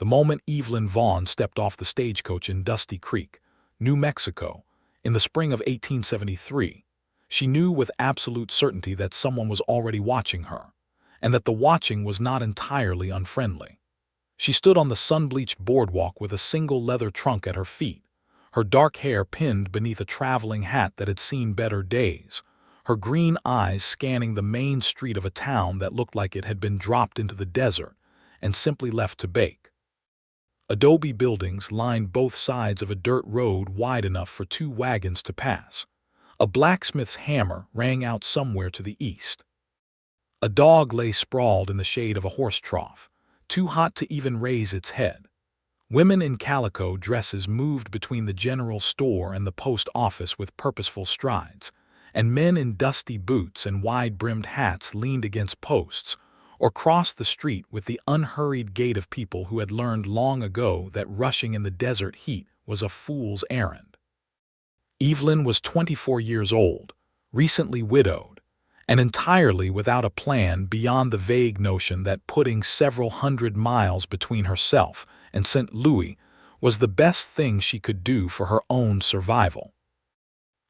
The moment Evelyn Vaughn stepped off the stagecoach in Dusty Creek, New Mexico, in the spring of 1873, she knew with absolute certainty that someone was already watching her, and that the watching was not entirely unfriendly. She stood on the sun-bleached boardwalk with a single leather trunk at her feet, her dark hair pinned beneath a traveling hat that had seen better days, her green eyes scanning the main street of a town that looked like it had been dropped into the desert and simply left to bake. Adobe buildings lined both sides of a dirt road wide enough for 2 wagons to pass. A blacksmith's hammer rang out somewhere to the east. A dog lay sprawled in the shade of a horse trough, too hot to even raise its head. Women in calico dresses moved between the general store and the post office with purposeful strides, and men in dusty boots and wide-brimmed hats leaned against posts or crossed the street with the unhurried gait of people who had learned long ago that rushing in the desert heat was a fool's errand. Evelyn was 24 years old, recently widowed, and entirely without a plan beyond the vague notion that putting several hundred miles between herself and St. Louis was the best thing she could do for her own survival.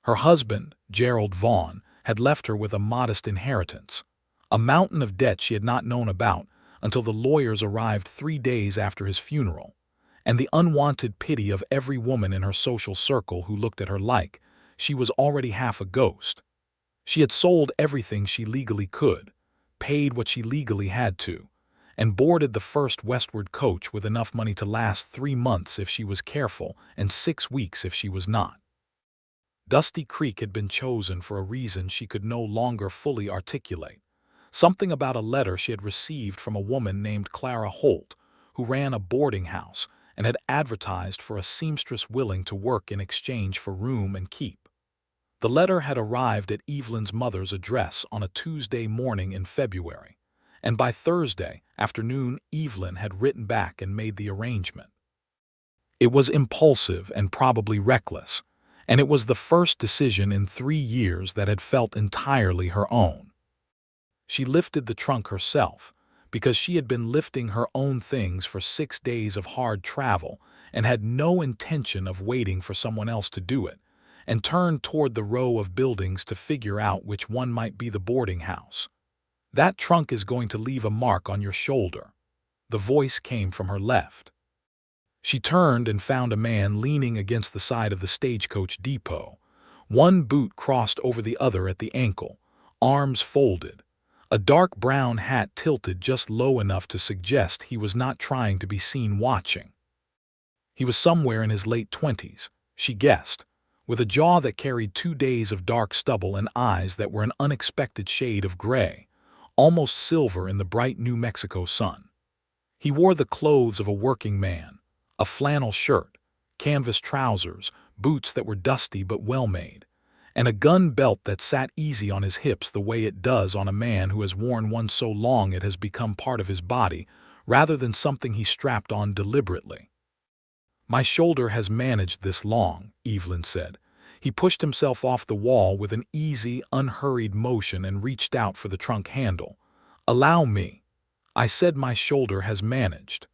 Her husband, Gerald Vaughn, had left her with a modest inheritance, a mountain of debt she had not known about until the lawyers arrived 3 days after his funeral, and the unwanted pity of every woman in her social circle who looked at her like she was already half a ghost. She had sold everything she legally could, paid what she legally had to, and boarded the first westward coach with enough money to last 3 months if she was careful and 6 weeks if she was not. Dusty Creek had been chosen for a reason she could no longer fully articulate. Something about a letter she had received from a woman named Clara Holt, who ran a boarding house and had advertised for a seamstress willing to work in exchange for room and keep. The letter had arrived at Evelyn's mother's address on a Tuesday morning in February, and by Thursday afternoon Evelyn had written back and made the arrangement. It was impulsive and probably reckless, and it was the first decision in 3 years that had felt entirely her own. She lifted the trunk herself, because she had been lifting her own things for 6 days of hard travel and had no intention of waiting for someone else to do it, and turned toward the row of buildings to figure out which one might be the boarding house. "That trunk is going to leave a mark on your shoulder." The voice came from her left. She turned and found a man leaning against the side of the stagecoach depot, one boot crossed over the other at the ankle, arms folded, a dark brown hat tilted just low enough to suggest he was not trying to be seen watching. He was somewhere in his late 20s, she guessed, with a jaw that carried 2 days of dark stubble and eyes that were an unexpected shade of gray, almost silver in the bright New Mexico sun. He wore the clothes of a working man, a flannel shirt, canvas trousers, boots that were dusty but well-made, and a gun belt that sat easy on his hips the way it does on a man who has worn one so long it has become part of his body rather than something he strapped on deliberately. "My shoulder has managed this long," Evelyn said. He pushed himself off the wall with an easy, unhurried motion and reached out for the trunk handle. "Allow me. I said my shoulder has managed."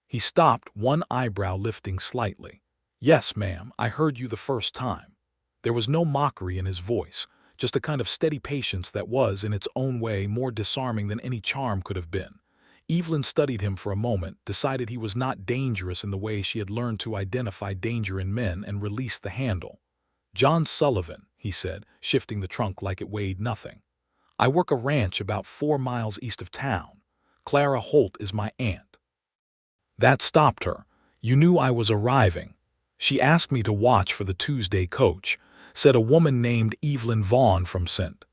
He stopped, one eyebrow lifting slightly. "Yes, ma'am, I heard you the first time." There was no mockery in his voice, just a kind of steady patience that was, in its own way, more disarming than any charm could have been. Evelyn studied him for a moment, decided he was not dangerous in the way she had learned to identify danger in men, and released the handle. "John Sullivan," he said, shifting the trunk like it weighed nothing. "I work a ranch about 4 miles east of town. Clara Holt is my aunt." That stopped her. "You knew I was arriving." "She asked me to watch for the Tuesday coach," said a woman named Evelyn Vaughn from St.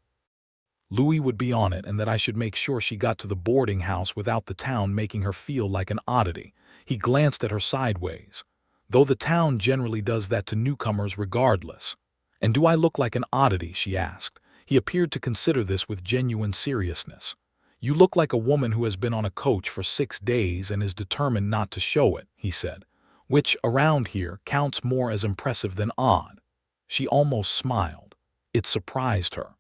Louis would be on it, and that I should make sure she got to the boarding house without the town making her feel like an oddity. He glanced at her sideways. "Though the town generally does that to newcomers regardless." "And do I look like an oddity?" she asked. He appeared to consider this with genuine seriousness. "You look like a woman who has been on a coach for 6 days and is determined not to show it," he said, "which, around here, counts more as impressive than odd." She almost smiled. It surprised her.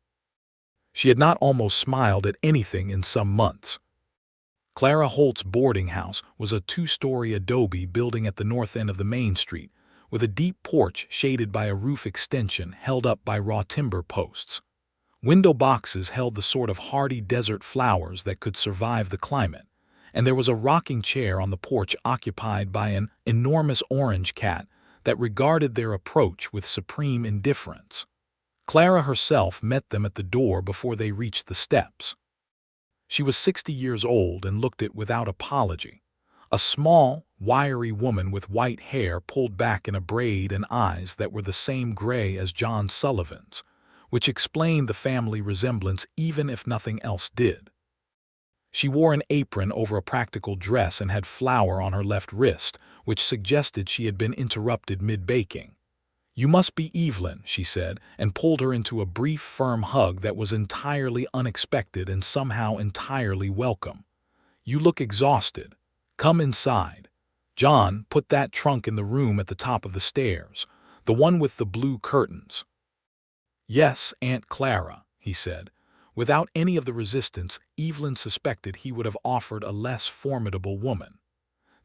She had not almost smiled at anything in some months. Clara Holt's boarding house was a two-story adobe building at the north end of the main street, with a deep porch shaded by a roof extension held up by raw timber posts. Window boxes held the sort of hardy desert flowers that could survive the climate, and there was a rocking chair on the porch occupied by an enormous orange cat that regarded their approach with supreme indifference. Clara herself met them at the door before they reached the steps. She was 60 years old and looked it without apology. A small, wiry woman with white hair pulled back in a braid and eyes that were the same gray as John Sullivan's, which explained the family resemblance even if nothing else did. She wore an apron over a practical dress and had flour on her left wrist, which suggested she had been interrupted mid-baking. "You must be Evelyn," she said, and pulled her into a brief, firm hug that was entirely unexpected and somehow entirely welcome. "You look exhausted. Come inside. John, put that trunk in the room at the top of the stairs, the one with the blue curtains." "Yes, Aunt Clara," he said. Without any of the resistance, Evelyn suspected he would have offered a less formidable woman.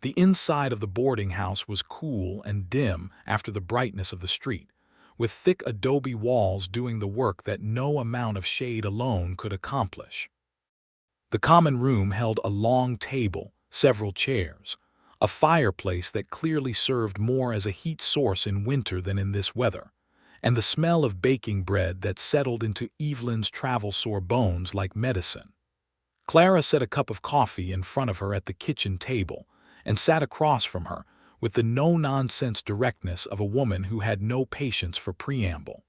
The inside of the boarding house was cool and dim after the brightness of the street, with thick adobe walls doing the work that no amount of shade alone could accomplish. The common room held a long table, several chairs, a fireplace that clearly served more as a heat source in winter than in this weather, and the smell of baking bread that settled into Evelyn's travel-sore bones like medicine. Clara set a cup of coffee in front of her at the kitchen table and sat across from her with the no-nonsense directness of a woman who had no patience for preamble.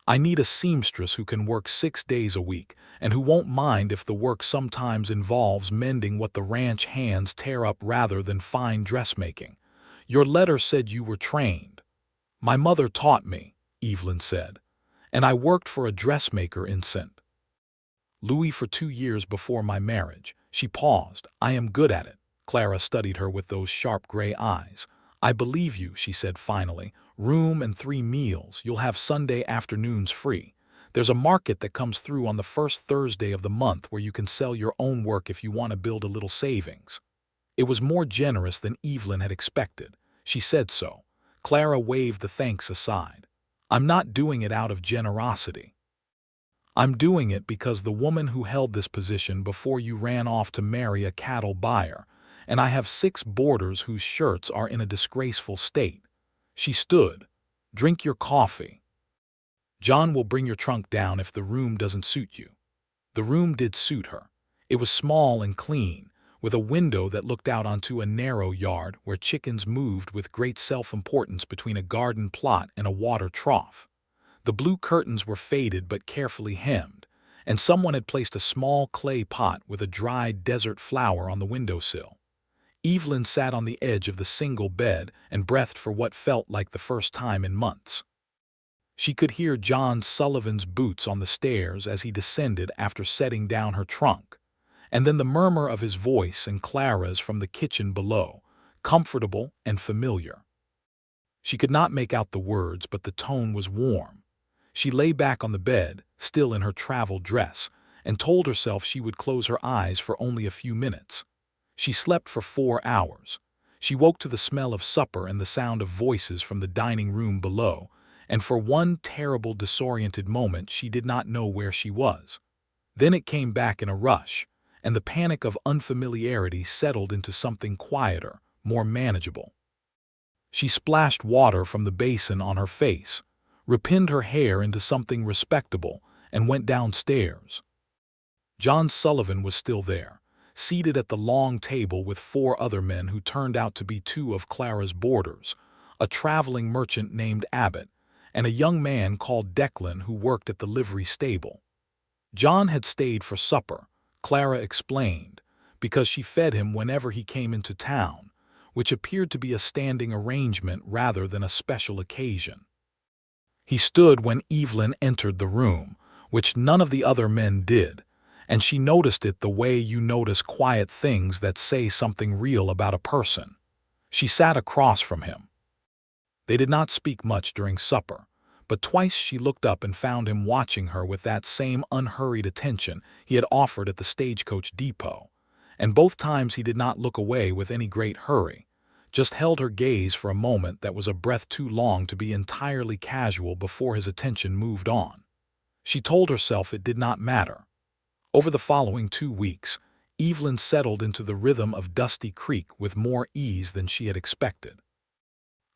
"I need a seamstress who can work 6 days a week and who won't mind if the work sometimes involves mending what the ranch hands tear up rather than fine dressmaking. Your letter said you were trained." "My mother taught me," Evelyn said, "and I worked for a dressmaker in St. Louis for 2 years before my marriage." She paused. "I am good at it." Clara studied her with those sharp gray eyes. "I believe you," she said finally. "Room and 3 meals. You'll have Sunday afternoons free. There's a market that comes through on the first Thursday of the month where you can sell your own work if you want to build a little savings." It was more generous than Evelyn had expected. She said so. Clara waved the thanks aside. "I'm not doing it out of generosity. I'm doing it because the woman who held this position before you ran off to marry a cattle buyer, and I have 6 boarders whose shirts are in a disgraceful state." She stood. "Drink your coffee. John will bring your trunk down if the room doesn't suit you." The room did suit her. It was small and clean, with a window that looked out onto a narrow yard where chickens moved with great self-importance between a garden plot and a water trough. The blue curtains were faded but carefully hemmed, and someone had placed a small clay pot with a dried desert flower on the windowsill. Evelyn sat on the edge of the single bed and breathed for what felt like the first time in months. She could hear John Sullivan's boots on the stairs as he descended after setting down her trunk, and then the murmur of his voice and Clara's from the kitchen below, comfortable and familiar. She could not make out the words, but the tone was warm. She lay back on the bed, still in her travel dress, and told herself she would close her eyes for only a few minutes. She slept for 4 hours. She woke to the smell of supper and the sound of voices from the dining room below, and for one terrible disoriented moment she did not know where she was. Then it came back in a rush, and the panic of unfamiliarity settled into something quieter, more manageable. She splashed water from the basin on her face, repinned her hair into something respectable, and went downstairs. John Sullivan was still there, seated at the long table with 4 other men who turned out to be 2 of Clara's boarders, a traveling merchant named Abbott, and a young man called Declan who worked at the livery stable. John had stayed for supper, Clara explained, because she fed him whenever he came into town, which appeared to be a standing arrangement rather than a special occasion. He stood when Evelyn entered the room, which none of the other men did, and she noticed it the way you notice quiet things that say something real about a person. She sat across from him. They did not speak much during supper, but twice she looked up and found him watching her with that same unhurried attention he had offered at the stagecoach depot, and both times he did not look away with any great hurry, just held her gaze for a moment that was a breath too long to be entirely casual before his attention moved on. She told herself it did not matter. Over the following 2 weeks, Evelyn settled into the rhythm of Dusty Creek with more ease than she had expected.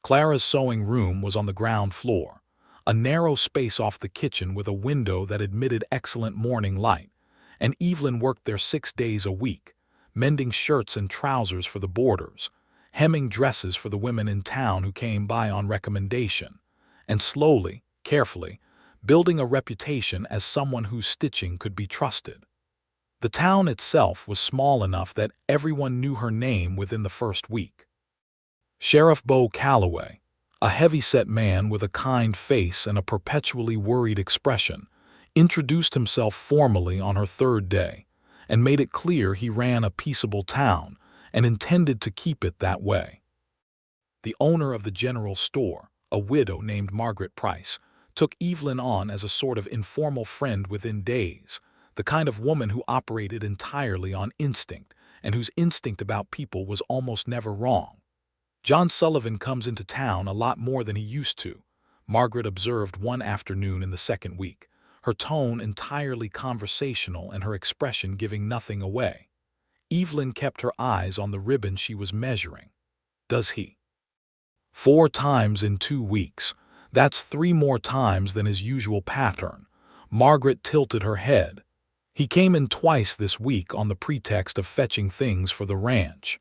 Clara's sewing room was on the ground floor, a narrow space off the kitchen with a window that admitted excellent morning light, and Evelyn worked there 6 days a week, mending shirts and trousers for the boarders, hemming dresses for the women in town who came by on recommendation, and slowly, carefully, building a reputation as someone whose stitching could be trusted. The town itself was small enough that everyone knew her name within the first week. Sheriff Bo Calloway, a heavy-set man with a kind face and a perpetually worried expression, introduced himself formally on her 3rd day and made it clear he ran a peaceable town and intended to keep it that way. The owner of the general store, a widow named Margaret Price, took Evelyn on as a sort of informal friend within days, the kind of woman who operated entirely on instinct and whose instinct about people was almost never wrong. "John Sullivan comes into town a lot more than he used to," Margaret observed one afternoon in the 2nd week, her tone entirely conversational and her expression giving nothing away. Evelyn kept her eyes on the ribbon she was measuring. "Does he?" "4 times in 2 weeks. That's 3 more times than his usual pattern." Margaret tilted her head. "He came in twice this week on the pretext of fetching things for the ranch.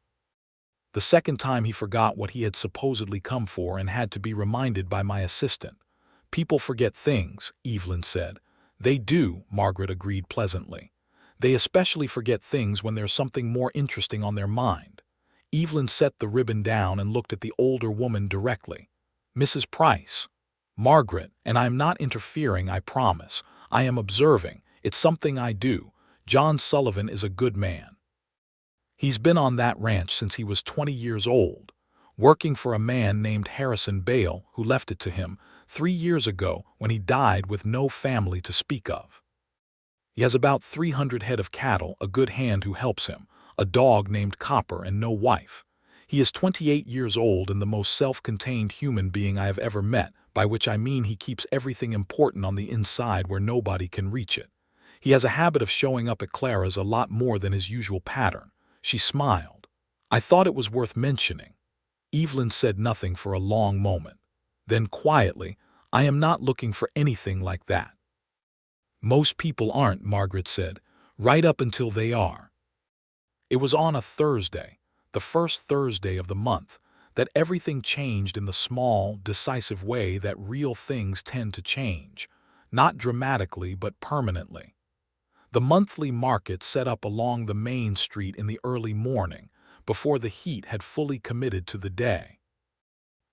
The 2nd time he forgot what he had supposedly come for and had to be reminded by my assistant." "People forget things," Evelyn said. "They do," Margaret agreed pleasantly. "They especially forget things when there's something more interesting on their mind." Evelyn set the ribbon down and looked at the older woman directly. "Mrs. Price." "Margaret, and I am not interfering, I promise. I am observing. It's something I do. John Sullivan is a good man. He's been on that ranch since he was 20 years old, working for a man named Harrison Bale who left it to him 3 years ago when he died with no family to speak of. He has about 300 head of cattle, a good hand who helps him, a dog named Copper, and no wife. He is 28 years old and the most self-contained human being I have ever met, by which I mean he keeps everything important on the inside where nobody can reach it. He has a habit of showing up at Clara's a lot more than his usual pattern." She smiled. "I thought it was worth mentioning." Evelyn said nothing for a long moment. Then quietly, "I am not looking for anything like that." "Most people aren't," Margaret said, "right up until they are." It was on a Thursday, the first Thursday of the month, that everything changed in the small, decisive way that real things tend to change, not dramatically but permanently. The monthly market set up along the main street in the early morning, before the heat had fully committed to the day.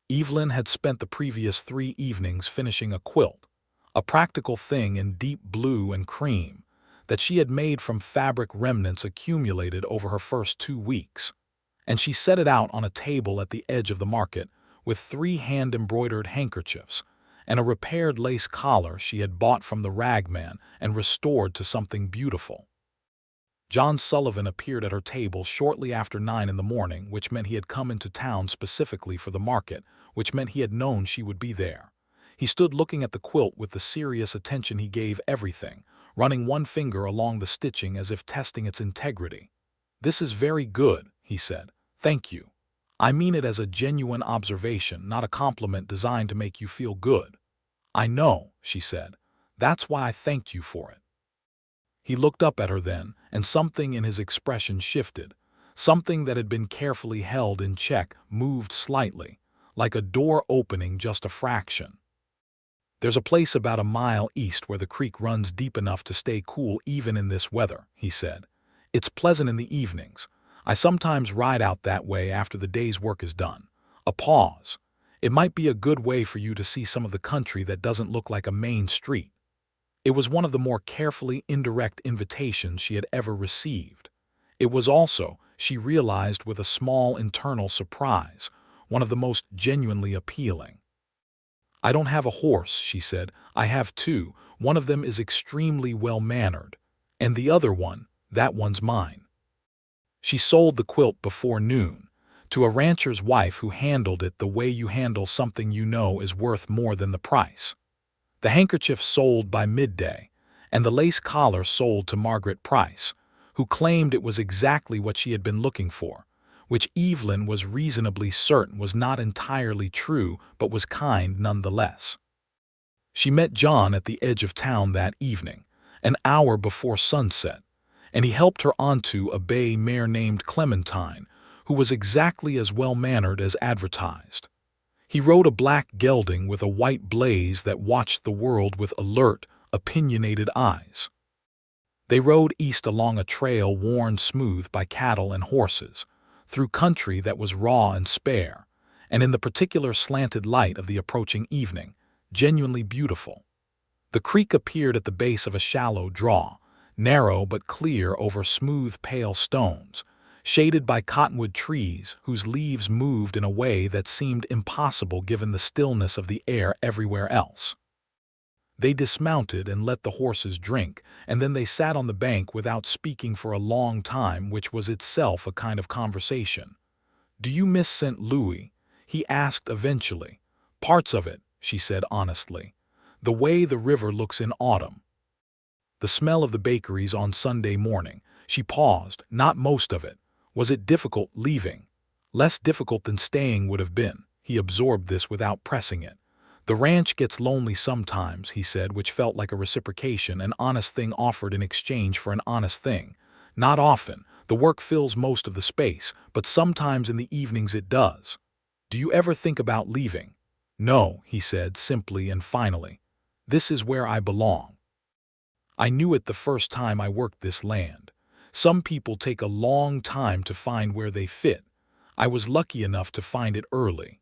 Evelyn had spent the previous 3 evenings finishing a quilt, a practical thing in deep blue and cream, that she had made from fabric remnants accumulated over her first 2 weeks, and she set it out on a table at the edge of the market with 3 hand-embroidered handkerchiefs, and a repaired lace collar she had bought from the ragman and restored to something beautiful. John Sullivan appeared at her table shortly after 9 in the morning, which meant he had come into town specifically for the market, which meant he had known she would be there. He stood looking at the quilt with the serious attention he gave everything, running one finger along the stitching as if testing its integrity. "This is very good," he said. "Thank you. I mean it as a genuine observation, not a compliment designed to make you feel good." "I know," she said. "That's why I thanked you for it." He looked up at her then, and something in his expression shifted. Something that had been carefully held in check moved slightly, like a door opening just a fraction. "There's a place about a mile east where the creek runs deep enough to stay cool even in this weather," he said. "It's pleasant in the evenings. I sometimes ride out that way after the day's work is done." A pause. "It might be a good way for you to see some of the country that doesn't look like a main street." It was one of the more carefully indirect invitations she had ever received. It was also, she realized with a small internal surprise, one of the most genuinely appealing. "I don't have a horse," she said. "I have 2. One of them is extremely well-mannered. And the other one, that one's mine." She sold the quilt before noon to a rancher's wife who handled it the way you handle something you know is worth more than the price. The handkerchief sold by midday, and the lace collar sold to Margaret Price, who claimed it was exactly what she had been looking for, which Evelyn was reasonably certain was not entirely true but was kind nonetheless. She met John at the edge of town that evening, an hour before sunset, and he helped her onto a bay mare named Clementine, who was exactly as well-mannered as advertised. He rode a black gelding with a white blaze that watched the world with alert, opinionated eyes. They rode east along a trail worn smooth by cattle and horses, through country that was raw and spare, and in the particular slanted light of the approaching evening, genuinely beautiful. The creek appeared at the base of a shallow draw, narrow but clear over smooth pale stones, shaded by cottonwood trees whose leaves moved in a way that seemed impossible given the stillness of the air everywhere else. They dismounted and let the horses drink, and then they sat on the bank without speaking for a long time, which was itself a kind of conversation. "Do you miss St. Louis?" he asked eventually. "Parts of it," she said honestly. "The way the river looks in autumn. The smell of the bakeries on Sunday morning." She paused. "Not most of it. Was it difficult leaving?" "Less difficult than staying would have been." He absorbed this without pressing it. "The ranch gets lonely sometimes," he said, which felt like a reciprocation, an honest thing offered in exchange for an honest thing. "Not often. The work fills most of the space, but sometimes in the evenings it does." "Do you ever think about leaving?" "No," he said simply and finally. "This is where I belong. I knew it the first time I worked this land. Some people take a long time to find where they fit. I was lucky enough to find it early."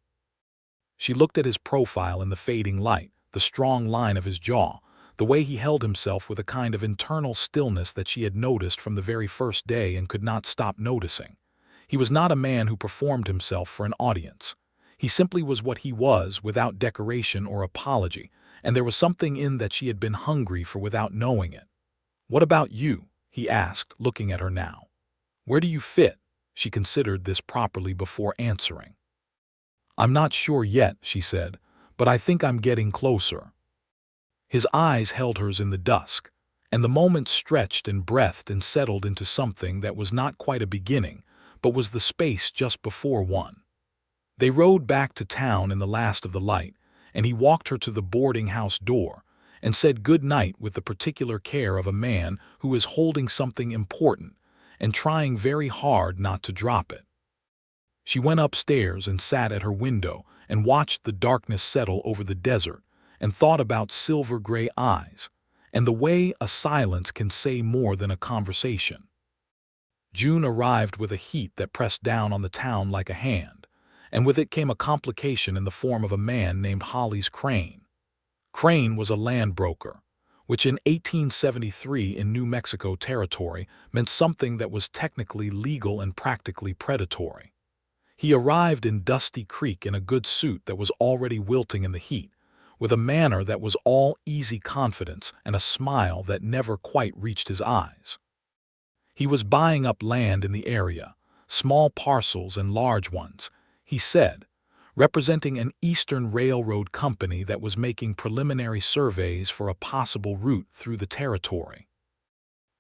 She looked at his profile in the fading light, the strong line of his jaw, the way he held himself with a kind of internal stillness that she had noticed from the very first day and could not stop noticing. He was not a man who performed himself for an audience. He simply was what he was, without decoration or apology, and there was something in that she had been hungry for without knowing it. "What about you?" he asked, looking at her now. "Where do you fit?" She considered this properly before answering. "I'm not sure yet," she said, "but I think I'm getting closer." His eyes held hers in the dusk, and the moment stretched and breathed and settled into something that was not quite a beginning, but was the space just before one. They rode back to town in the last of the light, and he walked her to the boarding-house door and said good night with the particular care of a man who is holding something important and trying very hard not to drop it. She went upstairs and sat at her window and watched the darkness settle over the desert and thought about silver-gray eyes and the way a silence can say more than a conversation. June arrived with a heat that pressed down on the town like a hand, and with it came a complication in the form of a man named Hollis Crane. Crane was a land broker, which in 1873 in New Mexico territory meant something that was technically legal and practically predatory. He arrived in Dusty Creek in a good suit that was already wilting in the heat, with a manner that was all easy confidence and a smile that never quite reached his eyes. He was buying up land in the area, small parcels and large ones, he said, representing an Eastern Railroad company that was making preliminary surveys for a possible route through the territory.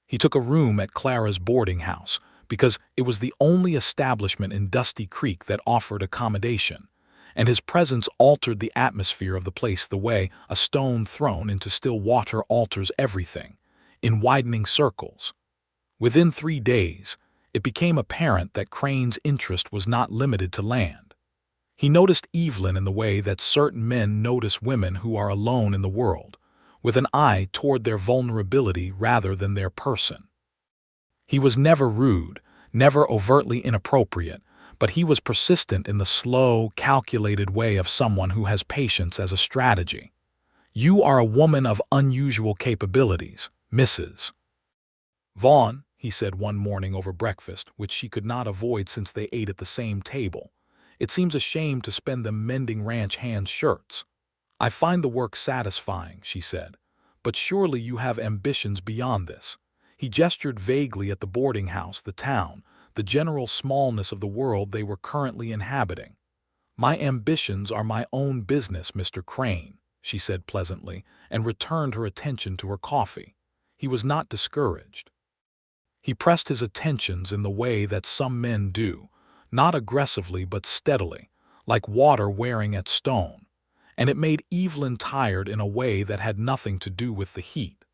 He took a room at Clara's boarding house because it was the only establishment in Dusty Creek that offered accommodation, and his presence altered the atmosphere of the place the way a stone thrown into still water alters everything, in widening circles. Within 3 days, it became apparent that Crane's interest was not limited to land. He noticed Evelyn in the way that certain men notice women who are alone in the world, with an eye toward their vulnerability rather than their person. He was never rude, never overtly inappropriate, but he was persistent in the slow, calculated way of someone who has patience as a strategy. "You are a woman of unusual capabilities, Mrs. Vaughn," he said one morning over breakfast, which she could not avoid since they ate at the same table. "It seems a shame to spend them mending ranch hands' shirts." "I find the work satisfying," she said, "but surely you have ambitions beyond this." He gestured vaguely at the boarding house, the town, the general smallness of the world they were currently inhabiting. "My ambitions are my own business, Mr. Crane," she said pleasantly, and returned her attention to her coffee. He was not discouraged. He pressed his attentions in the way that some men do, not aggressively but steadily, like water wearing at stone, and it made Evelyn tired in a way that had nothing to do with the heat.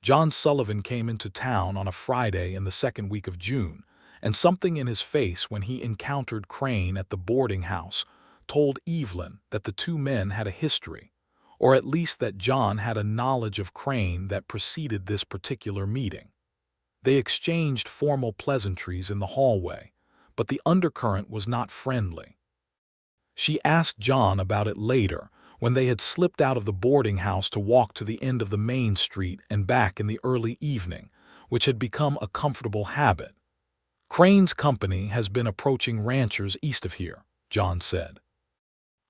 John Sullivan came into town on a Friday in the second week of June, and something in his face when he encountered Crane at the boarding house told Evelyn that the two men had a history, or at least that John had a knowledge of Crane that preceded this particular meeting. They exchanged formal pleasantries in the hallway, but the undercurrent was not friendly. She asked John about it later, when they had slipped out of the boarding house to walk to the end of the main street and back in the early evening, which had become a comfortable habit. "Crane's company has been approaching ranchers east of here," John said,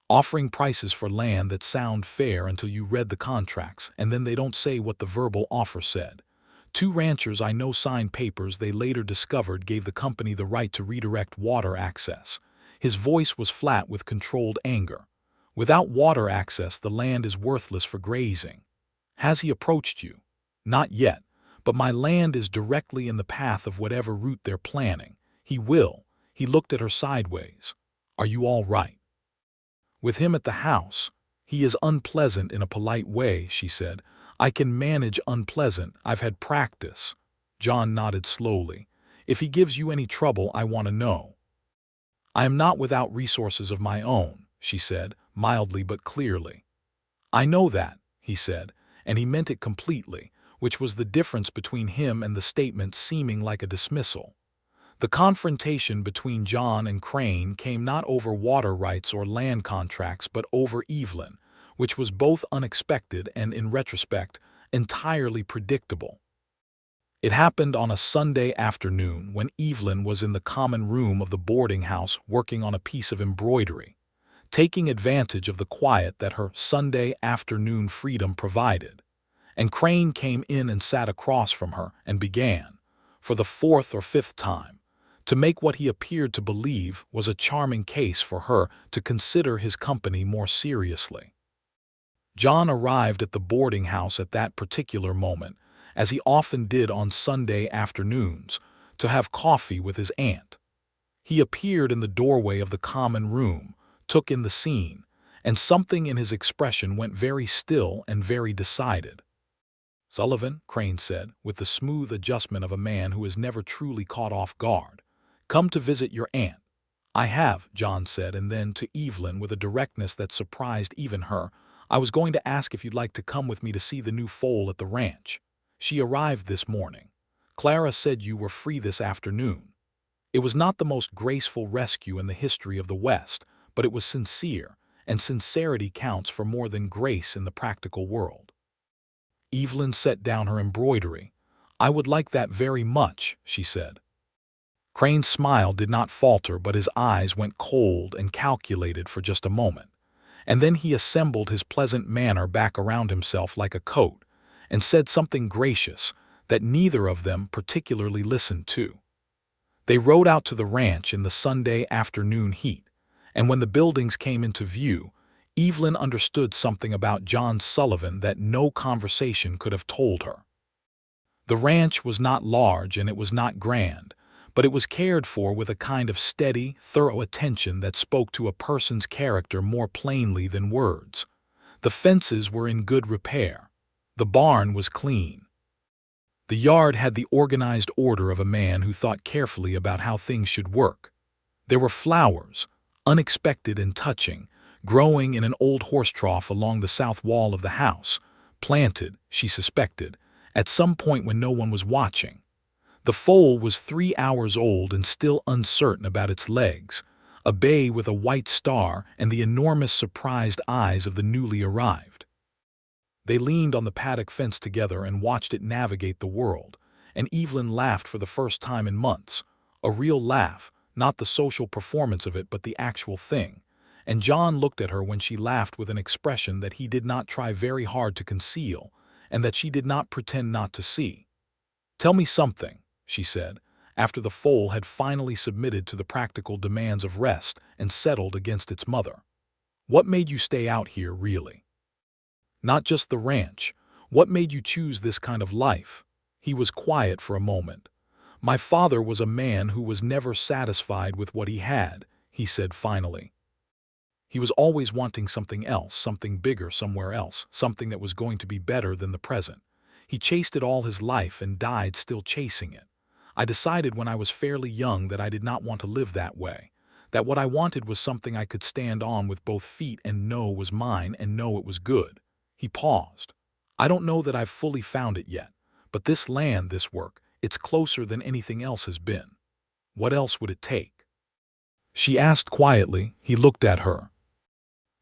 "offering prices for land that sound fair until you read the contracts, and then they don't say what the verbal offer said. Two ranchers I know signed papers they later discovered gave the company the right to redirect water access." His voice was flat with controlled anger. "Without water access, the land is worthless for grazing." "Has he approached you?" "Not yet, but my land is directly in the path of whatever route they're planning. He will." He looked at her sideways. "Are you all right with him at the house?" "He is unpleasant in a polite way," she said. "I can manage unpleasant. I've had practice." John nodded slowly. "If he gives you any trouble, I want to know." "I am not without resources of my own," she said, mildly but clearly. "I know that," he said, and he meant it completely, which was the difference between him and the statement seeming like a dismissal. The confrontation between John and Crane came not over water rights or land contracts but over Evelyn, which was both unexpected and, in retrospect, entirely predictable. It happened on a Sunday afternoon when Evelyn was in the common room of the boarding house working on a piece of embroidery, taking advantage of the quiet that her Sunday afternoon freedom provided. And Crane came in and sat across from her and began, for the fourth or fifth time, to make what he appeared to believe was a charming case for her to consider his company more seriously. John arrived at the boarding house at that particular moment, as he often did on Sunday afternoons, to have coffee with his aunt. He appeared in the doorway of the common room, took in the scene, and something in his expression went very still and very decided. "Sullivan," Crane said, with the smooth adjustment of a man who is never truly caught off guard, "come to visit your aunt." "I have," John said, and then to Evelyn with a directness that surprised even her, "I was going to ask if you'd like to come with me to see the new foal at the ranch. She arrived this morning. Clara said you were free this afternoon." It was not the most graceful rescue in the history of the West, but it was sincere, and sincerity counts for more than grace in the practical world. Evelyn set down her embroidery. "I would like that very much," she said. Crane's smile did not falter, but his eyes went cold and calculated for just a moment, and then he assembled his pleasant manner back around himself like a coat, and said something gracious that neither of them particularly listened to. They rode out to the ranch in the Sunday afternoon heat, and when the buildings came into view, Evelyn understood something about John Sullivan that no conversation could have told her. The ranch was not large and it was not grand, but it was cared for with a kind of steady, thorough attention that spoke to a person's character more plainly than words. The fences were in good repair. The barn was clean. The yard had the organized order of a man who thought carefully about how things should work. There were flowers, unexpected and touching, growing in an old horse trough along the south wall of the house, planted, she suspected, at some point when no one was watching. The foal was 3 hours old and still uncertain about its legs, a bay with a white star and the enormous surprised eyes of the newly arrived. They leaned on the paddock fence together and watched it navigate the world, and Evelyn laughed for the first time in months, a real laugh, not the social performance of it but the actual thing, and John looked at her when she laughed with an expression that he did not try very hard to conceal, and that she did not pretend not to see. "Tell me something," she said, after the foal had finally submitted to the practical demands of rest and settled against its mother. What made you stay out here, really? Not just the ranch. What made you choose this kind of life? He was quiet for a moment. My father was a man who was never satisfied with what he had, he said finally. He was always wanting something else, something bigger somewhere else, something that was going to be better than the present. He chased it all his life and died still chasing it. I decided when I was fairly young that I did not want to live that way, that what I wanted was something I could stand on with both feet and know was mine and know it was good. He paused. I don't know that I've fully found it yet, but this land, this work, it's closer than anything else has been. What else would it take? She asked quietly. He looked at her.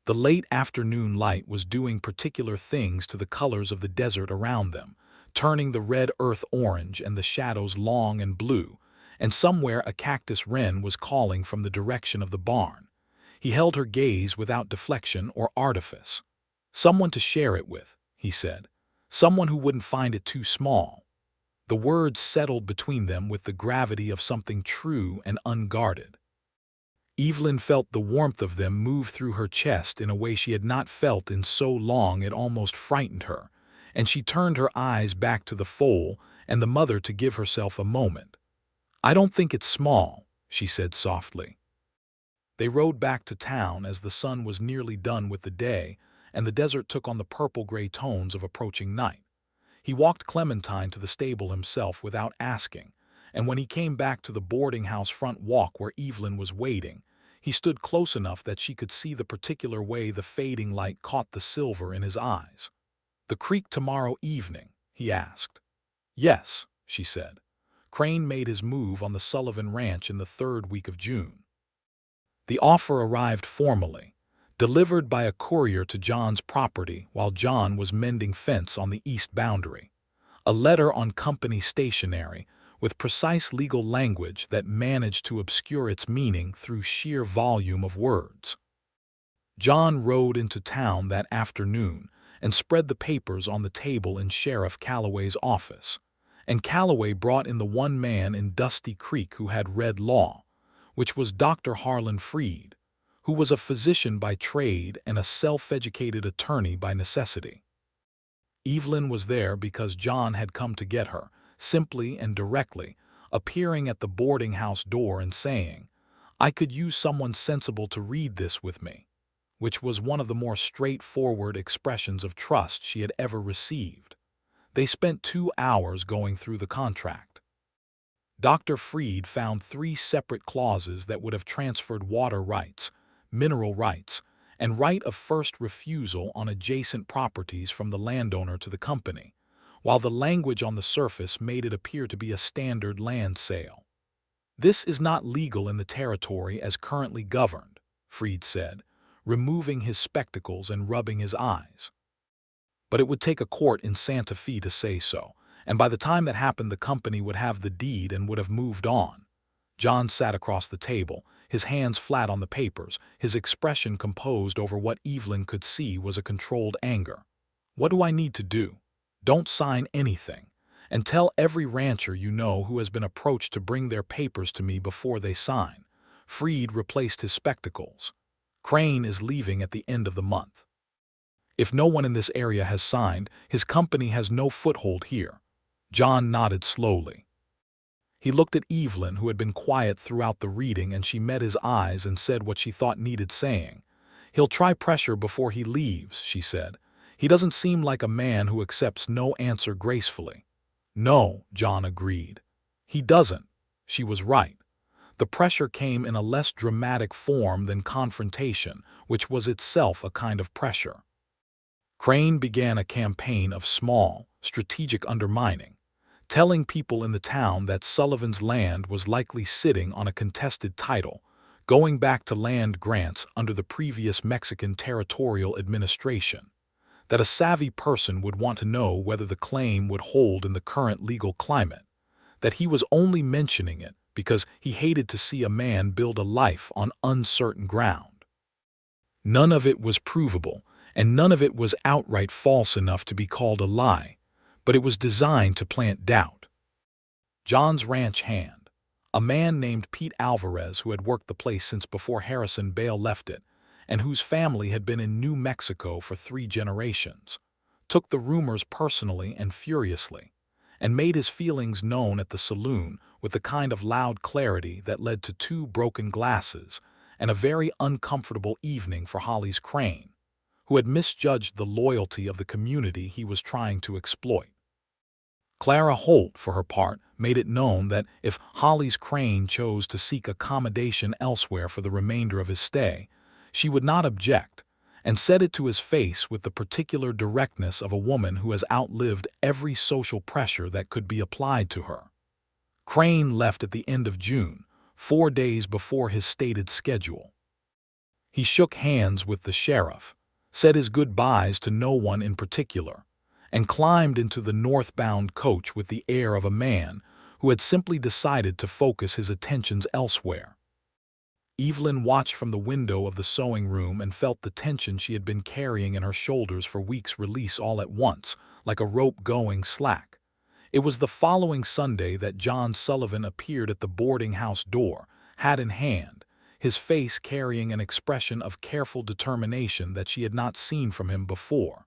The late afternoon light was doing particular things to the colors of the desert around them, turning the red earth orange and the shadows long and blue, and somewhere a cactus wren was calling from the direction of the barn. He held her gaze without deflection or artifice. Someone to share it with, he said. Someone who wouldn't find it too small. The words settled between them with the gravity of something true and unguarded. Evelyn felt the warmth of them move through her chest in a way she had not felt in so long it almost frightened her, and she turned her eyes back to the foal and the mother to give herself a moment. I don't think it's small, she said softly. They rode back to town as the sun was nearly done with the day, and the desert took on the purple-gray tones of approaching night. He walked Clementine to the stable himself without asking, and when he came back to the boarding house front walk where Evelyn was waiting, he stood close enough that she could see the particular way the fading light caught the silver in his eyes. "The creek tomorrow evening?" he asked. "Yes," she said. Crane made his move on the Sullivan Ranch in the third week of June. The offer arrived formally, delivered by a courier to John's property while John was mending fence on the east boundary. A letter on company stationery, with precise legal language that managed to obscure its meaning through sheer volume of words. John rode into town that afternoon and spread the papers on the table in Sheriff Calloway's office, and Calloway brought in the one man in Dusty Creek who had read law, which was Dr. Harlan Freed, who was a physician by trade and a self-educated attorney by necessity. Evelyn was there because John had come to get her, simply and directly, appearing at the boarding house door and saying, "I could use someone sensible to read this with me," which was one of the more straightforward expressions of trust she had ever received. They spent 2 hours going through the contract. Dr. Freed found 3 separate clauses that would have transferred water rights, mineral rights, and right of first refusal on adjacent properties from the landowner to the company, while the language on the surface made it appear to be a standard land sale. "This is not legal in the territory as currently governed," Freed said, removing his spectacles and rubbing his eyes. "But it would take a court in Santa Fe to say so, and by the time that happened the company would have the deed and would have moved on." John sat across the table, his hands flat on the papers, his expression composed over what Evelyn could see was a controlled anger. "What do I need to do? Don't sign anything. And tell every rancher you know who has been approached to bring their papers to me before they sign." Freed replaced his spectacles. "Crane is leaving at the end of the month. If no one in this area has signed, his company has no foothold here." John nodded slowly. He looked at Evelyn, who had been quiet throughout the reading, and she met his eyes and said what she thought needed saying. "He'll try pressure before he leaves," she said. "He doesn't seem like a man who accepts no answer gracefully." "No," John agreed. "He doesn't." She was right. The pressure came in a less dramatic form than confrontation, which was itself a kind of pressure. Crane began a campaign of small, strategic undermining, telling people in the town that Sullivan's land was likely sitting on a contested title, going back to land grants under the previous Mexican territorial administration, that a savvy person would want to know whether the claim would hold in the current legal climate, that he was only mentioning it because he hated to see a man build a life on uncertain ground. None of it was provable, and none of it was outright false enough to be called a lie, but it was designed to plant doubt. John's ranch hand. A man named Pete Alvarez, who had worked the place since before Harrison Bale left it, and whose family had been in New Mexico for 3 generations, took the rumors personally and furiously, and made his feelings known at the saloon with the kind of loud clarity that led to 2 broken glasses and a very uncomfortable evening for Holly's Crane, who had misjudged the loyalty of the community he was trying to exploit. Clara Holt, for her part, made it known that if Holly's Crane chose to seek accommodation elsewhere for the remainder of his stay, she would not object, and said it to his face with the particular directness of a woman who has outlived every social pressure that could be applied to her. Crane left at the end of June, 4 days before his stated schedule. He shook hands with the sheriff, said his goodbyes to no one in particular, and climbed into the northbound coach with the air of a man who had simply decided to focus his attentions elsewhere. Evelyn watched from the window of the sewing room and felt the tension she had been carrying in her shoulders for weeks release all at once, like a rope going slack. It was the following Sunday that John Sullivan appeared at the boarding house door, hat in hand, his face carrying an expression of careful determination that she had not seen from him before.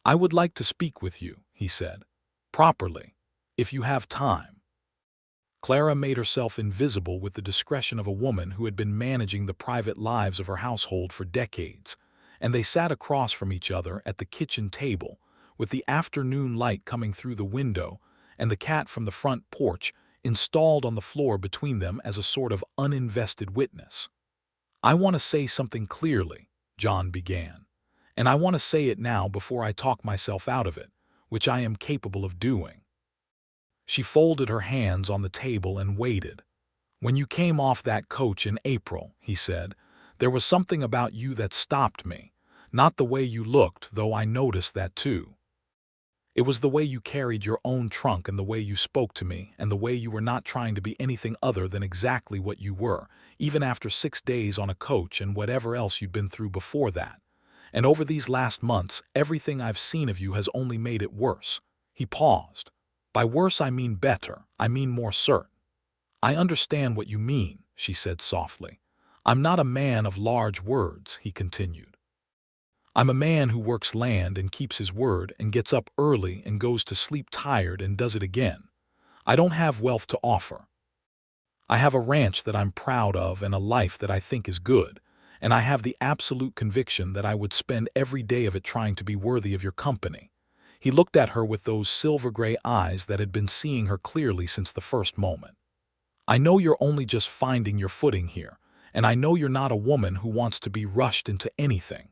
"I would like to speak with you," he said, "properly, if you have time." Clara made herself invisible with the discretion of a woman who had been managing the private lives of her household for decades, and they sat across from each other at the kitchen table, with the afternoon light coming through the window and the cat from the front porch installed on the floor between them as a sort of uninvested witness. "I want to say something clearly," John began, "and I want to say it now before I talk myself out of it, which I am capable of doing." She folded her hands on the table and waited. "When you came off that coach in April," he said, "there was something about you that stopped me. Not the way you looked, though I noticed that too. It was the way you carried your own trunk and the way you spoke to me and the way you were not trying to be anything other than exactly what you were, even after 6 days on a coach and whatever else you'd been through before that. And over these last months, everything I've seen of you has only made it worse." He paused. "By worse I mean better, I mean more certain." "I understand what you mean," she said softly. "I'm not a man of large words," he continued. "I'm a man who works land and keeps his word and gets up early and goes to sleep tired and does it again. I don't have wealth to offer. I have a ranch that I'm proud of and a life that I think is good, and I have the absolute conviction that I would spend every day of it trying to be worthy of your company." He looked at her with those silver-gray eyes that had been seeing her clearly since the first moment. "I know you're only just finding your footing here, and I know you're not a woman who wants to be rushed into anything.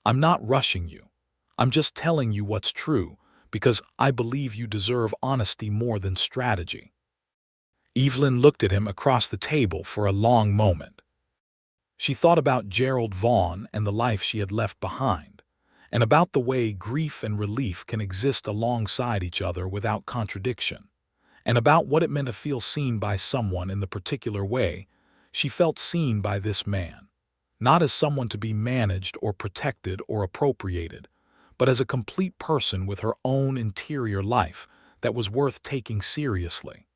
I'm not rushing you. I'm just telling you what's true, because I believe you deserve honesty more than strategy." Evelyn looked at him across the table for a long moment. She thought about Gerald Vaughn and the life she had left behind, and about the way grief and relief can exist alongside each other without contradiction, and about what it meant to feel seen by someone in the particular way she felt seen by this man, not as someone to be managed or protected or appropriated, but as a complete person with her own interior life that was worth taking seriously.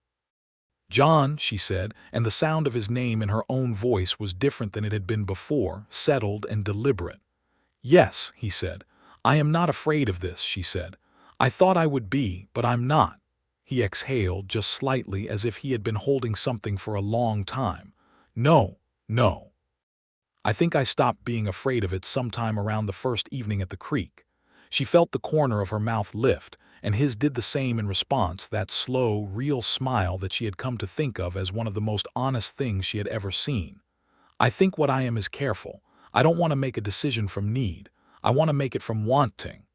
"John," she said, and the sound of his name in her own voice was different than it had been before, settled and deliberate. "Yes," he said. "I am not afraid of this," she said. "I thought I would be, but I'm not." He exhaled just slightly as if he had been holding something for a long time. "No, no. I think I stopped being afraid of it sometime around the first evening at the creek." She felt the corner of her mouth lift, and his did the same in response, that slow, real smile that she had come to think of as one of the most honest things she had ever seen. "I think what I am is careful. I don't want to make a decision from need. I want to make it from wanting."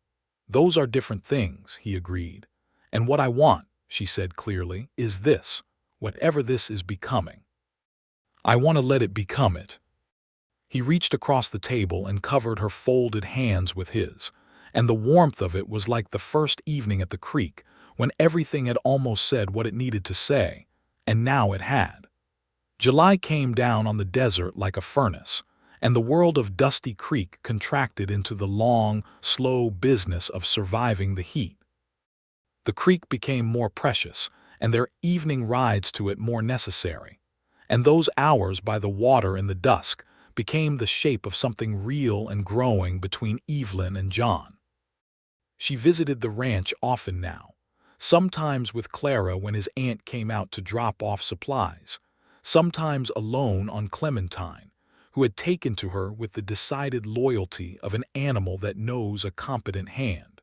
"Those are different things," he agreed. "And what I want," she said clearly, "is this, whatever this is becoming. I want to let it become it." He reached across the table and covered her folded hands with his, and the warmth of it was like the first evening at the creek, when everything had almost said what it needed to say, and now it had. July came down on the desert like a furnace, and the world of Dusty Creek contracted into the long, slow business of surviving the heat. The creek became more precious, and their evening rides to it more necessary. and those hours by the water in the dusk became the shape of something real and growing between Evelyn and John. She visited the ranch often now, sometimes with Clara when his aunt came out to drop off supplies, sometimes alone on Clementine, who had taken to her with the decided loyalty of an animal that knows a competent hand.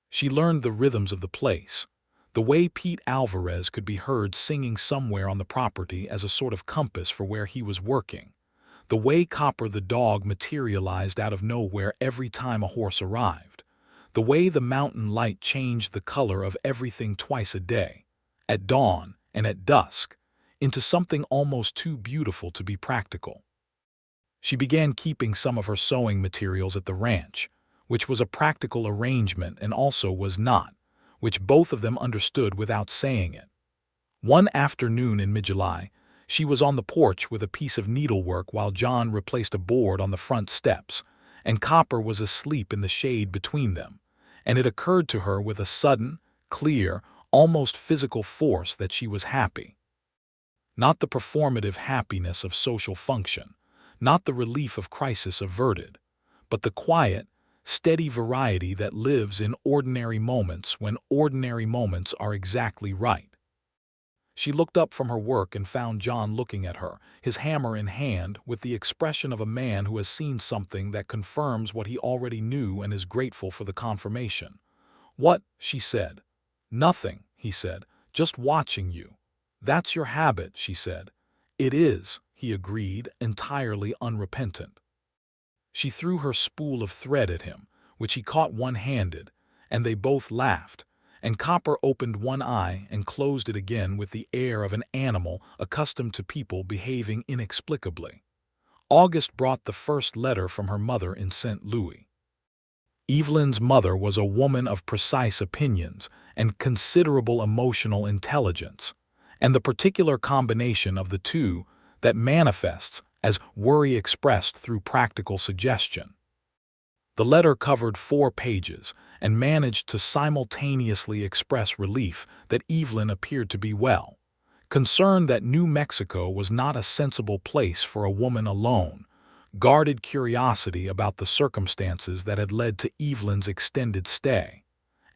She learned the rhythms of the place, the way Pete Alvarez could be heard singing somewhere on the property as a sort of compass for where he was working, the way Copper the dog materialized out of nowhere every time a horse arrived, the way the mountain light changed the color of everything twice a day, at dawn and at dusk, into something almost too beautiful to be practical. She began keeping some of her sewing materials at the ranch, which was a practical arrangement and also was not, which both of them understood without saying it. One afternoon in mid-July, she was on the porch with a piece of needlework while John replaced a board on the front steps, and Copper was asleep in the shade between them, and it occurred to her with a sudden, clear, almost physical force that she was happy. Not the performative happiness of social function, not the relief of crisis averted, but the quiet, steady variety that lives in ordinary moments when ordinary moments are exactly right. She looked up from her work and found John looking at her, his hammer in hand, with the expression of a man who has seen something that confirms what he already knew and is grateful for the confirmation. "What?" she said. "Nothing," he said. "Just watching you." "That's your habit," she said. "It is," he agreed, entirely unrepentant. She threw her spool of thread at him, which he caught one-handed, and they both laughed, and Copper opened one eye and closed it again with the air of an animal accustomed to people behaving inexplicably. August brought the first letter from her mother in St. Louis. Evelyn's mother was a woman of precise opinions and considerable emotional intelligence, and the particular combination of the two that manifests as worry expressed through practical suggestion. The letter covered 4 pages and managed to simultaneously express relief that Evelyn appeared to be well, concern that New Mexico was not a sensible place for a woman alone, guarded curiosity about the circumstances that had led to Evelyn's extended stay,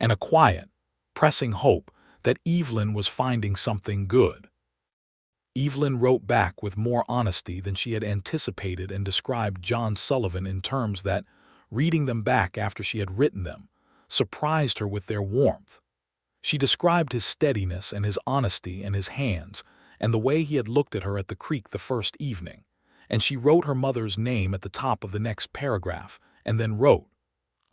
and a quiet, pressing hope that Evelyn was finding something good. Evelyn wrote back with more honesty than she had anticipated and described John Sullivan in terms that, reading them back after she had written them, surprised her with their warmth. She described his steadiness and his honesty and his hands, and the way he had looked at her at the creek the first evening, and she wrote her mother's name at the top of the next paragraph, and then wrote,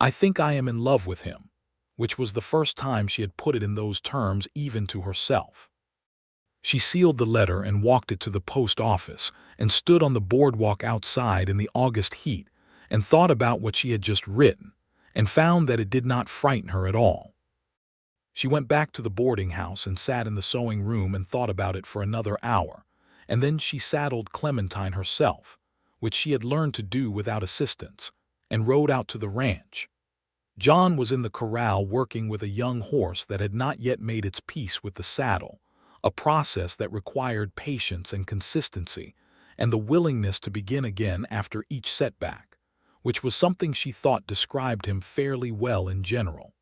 "I think I am in love with him," which was the first time she had put it in those terms even to herself. She sealed the letter and walked it to the post office and stood on the boardwalk outside in the August heat and thought about what she had just written and found that it did not frighten her at all. She went back to the boarding house and sat in the sewing room and thought about it for another hour, and then she saddled Clementine herself, which she had learned to do without assistance, and rode out to the ranch. John was in the corral working with a young horse that had not yet made its peace with the saddle, a process that required patience and consistency, and the willingness to begin again after each setback, which was something she thought described him fairly well in general.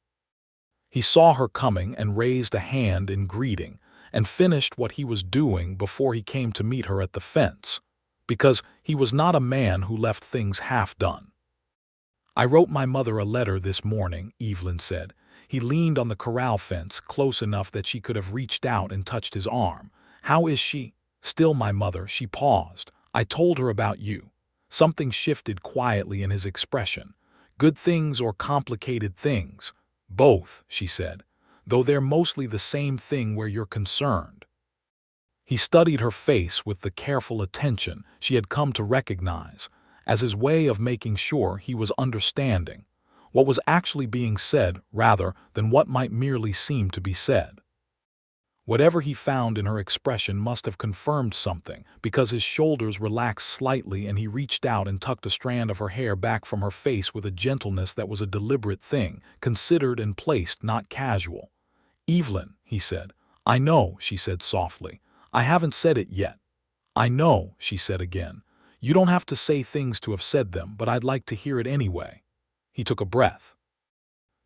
He saw her coming and raised a hand in greeting and finished what he was doing before he came to meet her at the fence, because he was not a man who left things half done. "I wrote my mother a letter this morning," Evelyn said. He leaned on the corral fence close enough that she could have reached out and touched his arm. "How is she?" "Still my mother." She paused. "I told her about you." Something shifted quietly in his expression. "Good things or complicated things?" "Both," she said, "though they're mostly the same thing where you're concerned." He studied her face with the careful attention she had come to recognize, as his way of making sure he was understanding what was actually being said rather than what might merely seem to be said. Whatever he found in her expression must have confirmed something, because his shoulders relaxed slightly and he reached out and tucked a strand of her hair back from her face with a gentleness that was a deliberate thing, considered and placed, not casual. "Evelyn," he said. "I know," she said softly. "I haven't said it yet. "I know," she said again. "You don't have to say things to have said them, but I'd like to hear it anyway." He took a breath.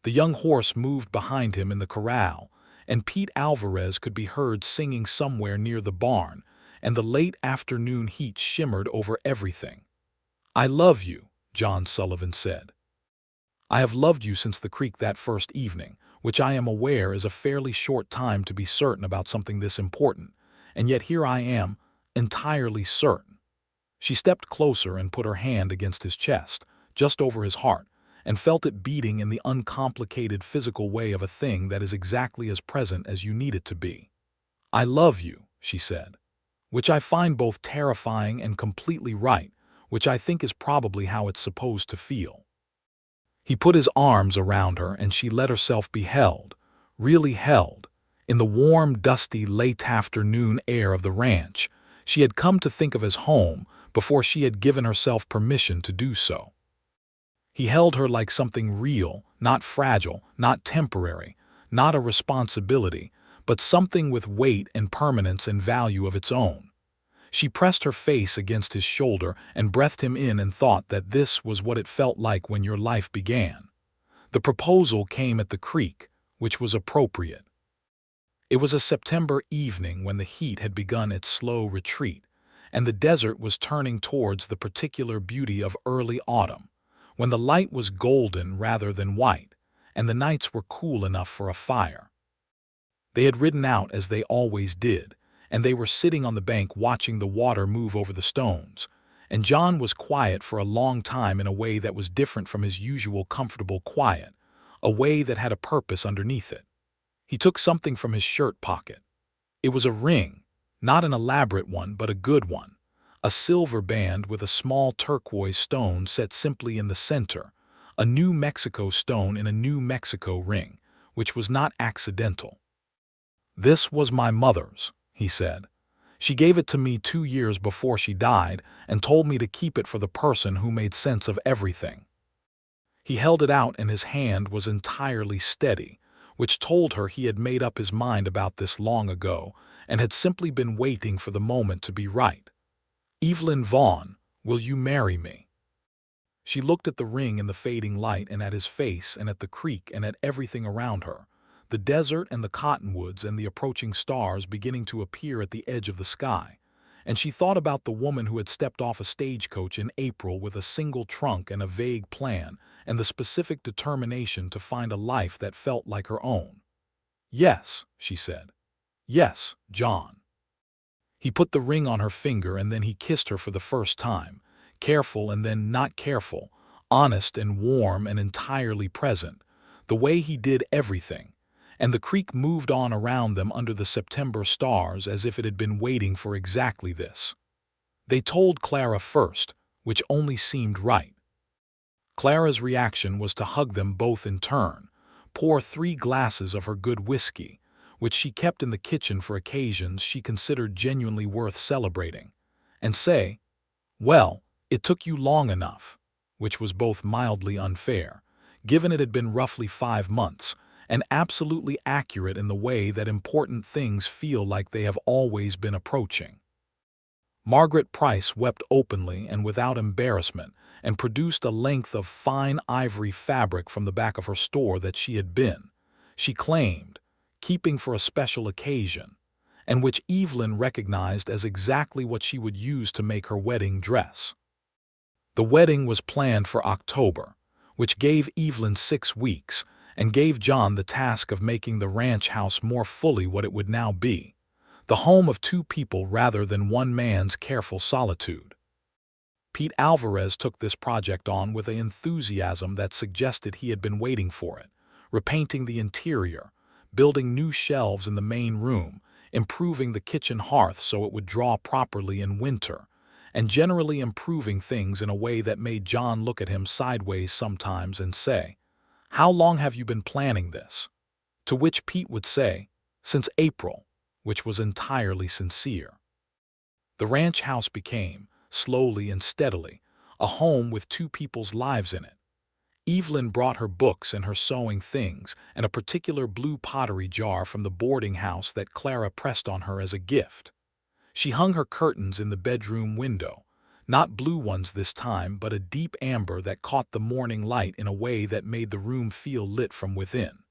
The young horse moved behind him in the corral, and Pete Alvarez could be heard singing somewhere near the barn, and the late afternoon heat shimmered over everything. "I love you," John Sullivan said. "I have loved you since the creek that first evening, which I am aware is a fairly short time to be certain about something this important, and yet here I am, entirely certain." She stepped closer and put her hand against his chest, just over his heart, and felt it beating in the uncomplicated physical way of a thing that is exactly as present as you need it to be. "I love you," she said, "which I find both terrifying and completely right, which I think is probably how it's supposed to feel." He put his arms around her and she let herself be held, really held, in the warm, dusty, late afternoon air of the ranch she had come to think of as home before she had given herself permission to do so. He held her like something real, not fragile, not temporary, not a responsibility, but something with weight and permanence and value of its own. She pressed her face against his shoulder and breathed him in and thought that this was what it felt like when your life began. The proposal came at the creek, which was appropriate. It was a September evening when the heat had begun its slow retreat, and the desert was turning towards the particular beauty of early autumn, when the light was golden rather than white, and the nights were cool enough for a fire. They had ridden out as they always did, and they were sitting on the bank watching the water move over the stones, and John was quiet for a long time in a way that was different from his usual comfortable quiet, a way that had a purpose underneath it. He took something from his shirt pocket. It was a ring, not an elaborate one, but a good one, a silver band with a small turquoise stone set simply in the center, a New Mexico stone in a New Mexico ring, which was not accidental. "This was my mother's," he said. "She gave it to me 2 years before she died and told me to keep it for the person who made sense of everything." He held it out and his hand was entirely steady, which told her he had made up his mind about this long ago and had simply been waiting for the moment to be right. "Evelyn Vaughn, will you marry me?" She looked at the ring in the fading light and at his face and at the creek and at everything around her, the desert and the cottonwoods and the approaching stars beginning to appear at the edge of the sky, and she thought about the woman who had stepped off a stagecoach in April with a single trunk and a vague plan and the specific determination to find a life that felt like her own. "Yes," she said. "Yes, John." He put the ring on her finger and then he kissed her for the first time, careful and then not careful, honest and warm and entirely present, the way he did everything, and the creek moved on around them under the September stars as if it had been waiting for exactly this. They told Clara first, which only seemed right. Clara's reaction was to hug them both in turn, pour 3 glasses of her good whiskey, which she kept in the kitchen for occasions she considered genuinely worth celebrating, and say, "Well, it took you long enough," which was both mildly unfair, given it had been roughly 5 months, and absolutely accurate in the way that important things feel like they have always been approaching. Margaret Price wept openly and without embarrassment and produced a length of fine ivory fabric from the back of her store that she had been, she claimed, keeping for a special occasion, and which Evelyn recognized as exactly what she would use to make her wedding dress. The wedding was planned for October, which gave Evelyn 6 weeks and gave John the task of making the ranch house more fully what it would now be, the home of 2 people rather than one man's careful solitude. Pete Alvarez took this project on with an enthusiasm that suggested he had been waiting for it, repainting the interior, building new shelves in the main room, improving the kitchen hearth so it would draw properly in winter, and generally improving things in a way that made John look at him sideways sometimes and say, "How long have you been planning this?" To which Pete would say, "Since April," which was entirely sincere. The ranch house became, slowly and steadily, a home with 2 people's lives in it. Evelyn brought her books and her sewing things and a particular blue pottery jar from the boarding house that Clara pressed on her as a gift. She hung her curtains in the bedroom window, not blue ones this time, but a deep amber that caught the morning light in a way that made the room feel lit from within.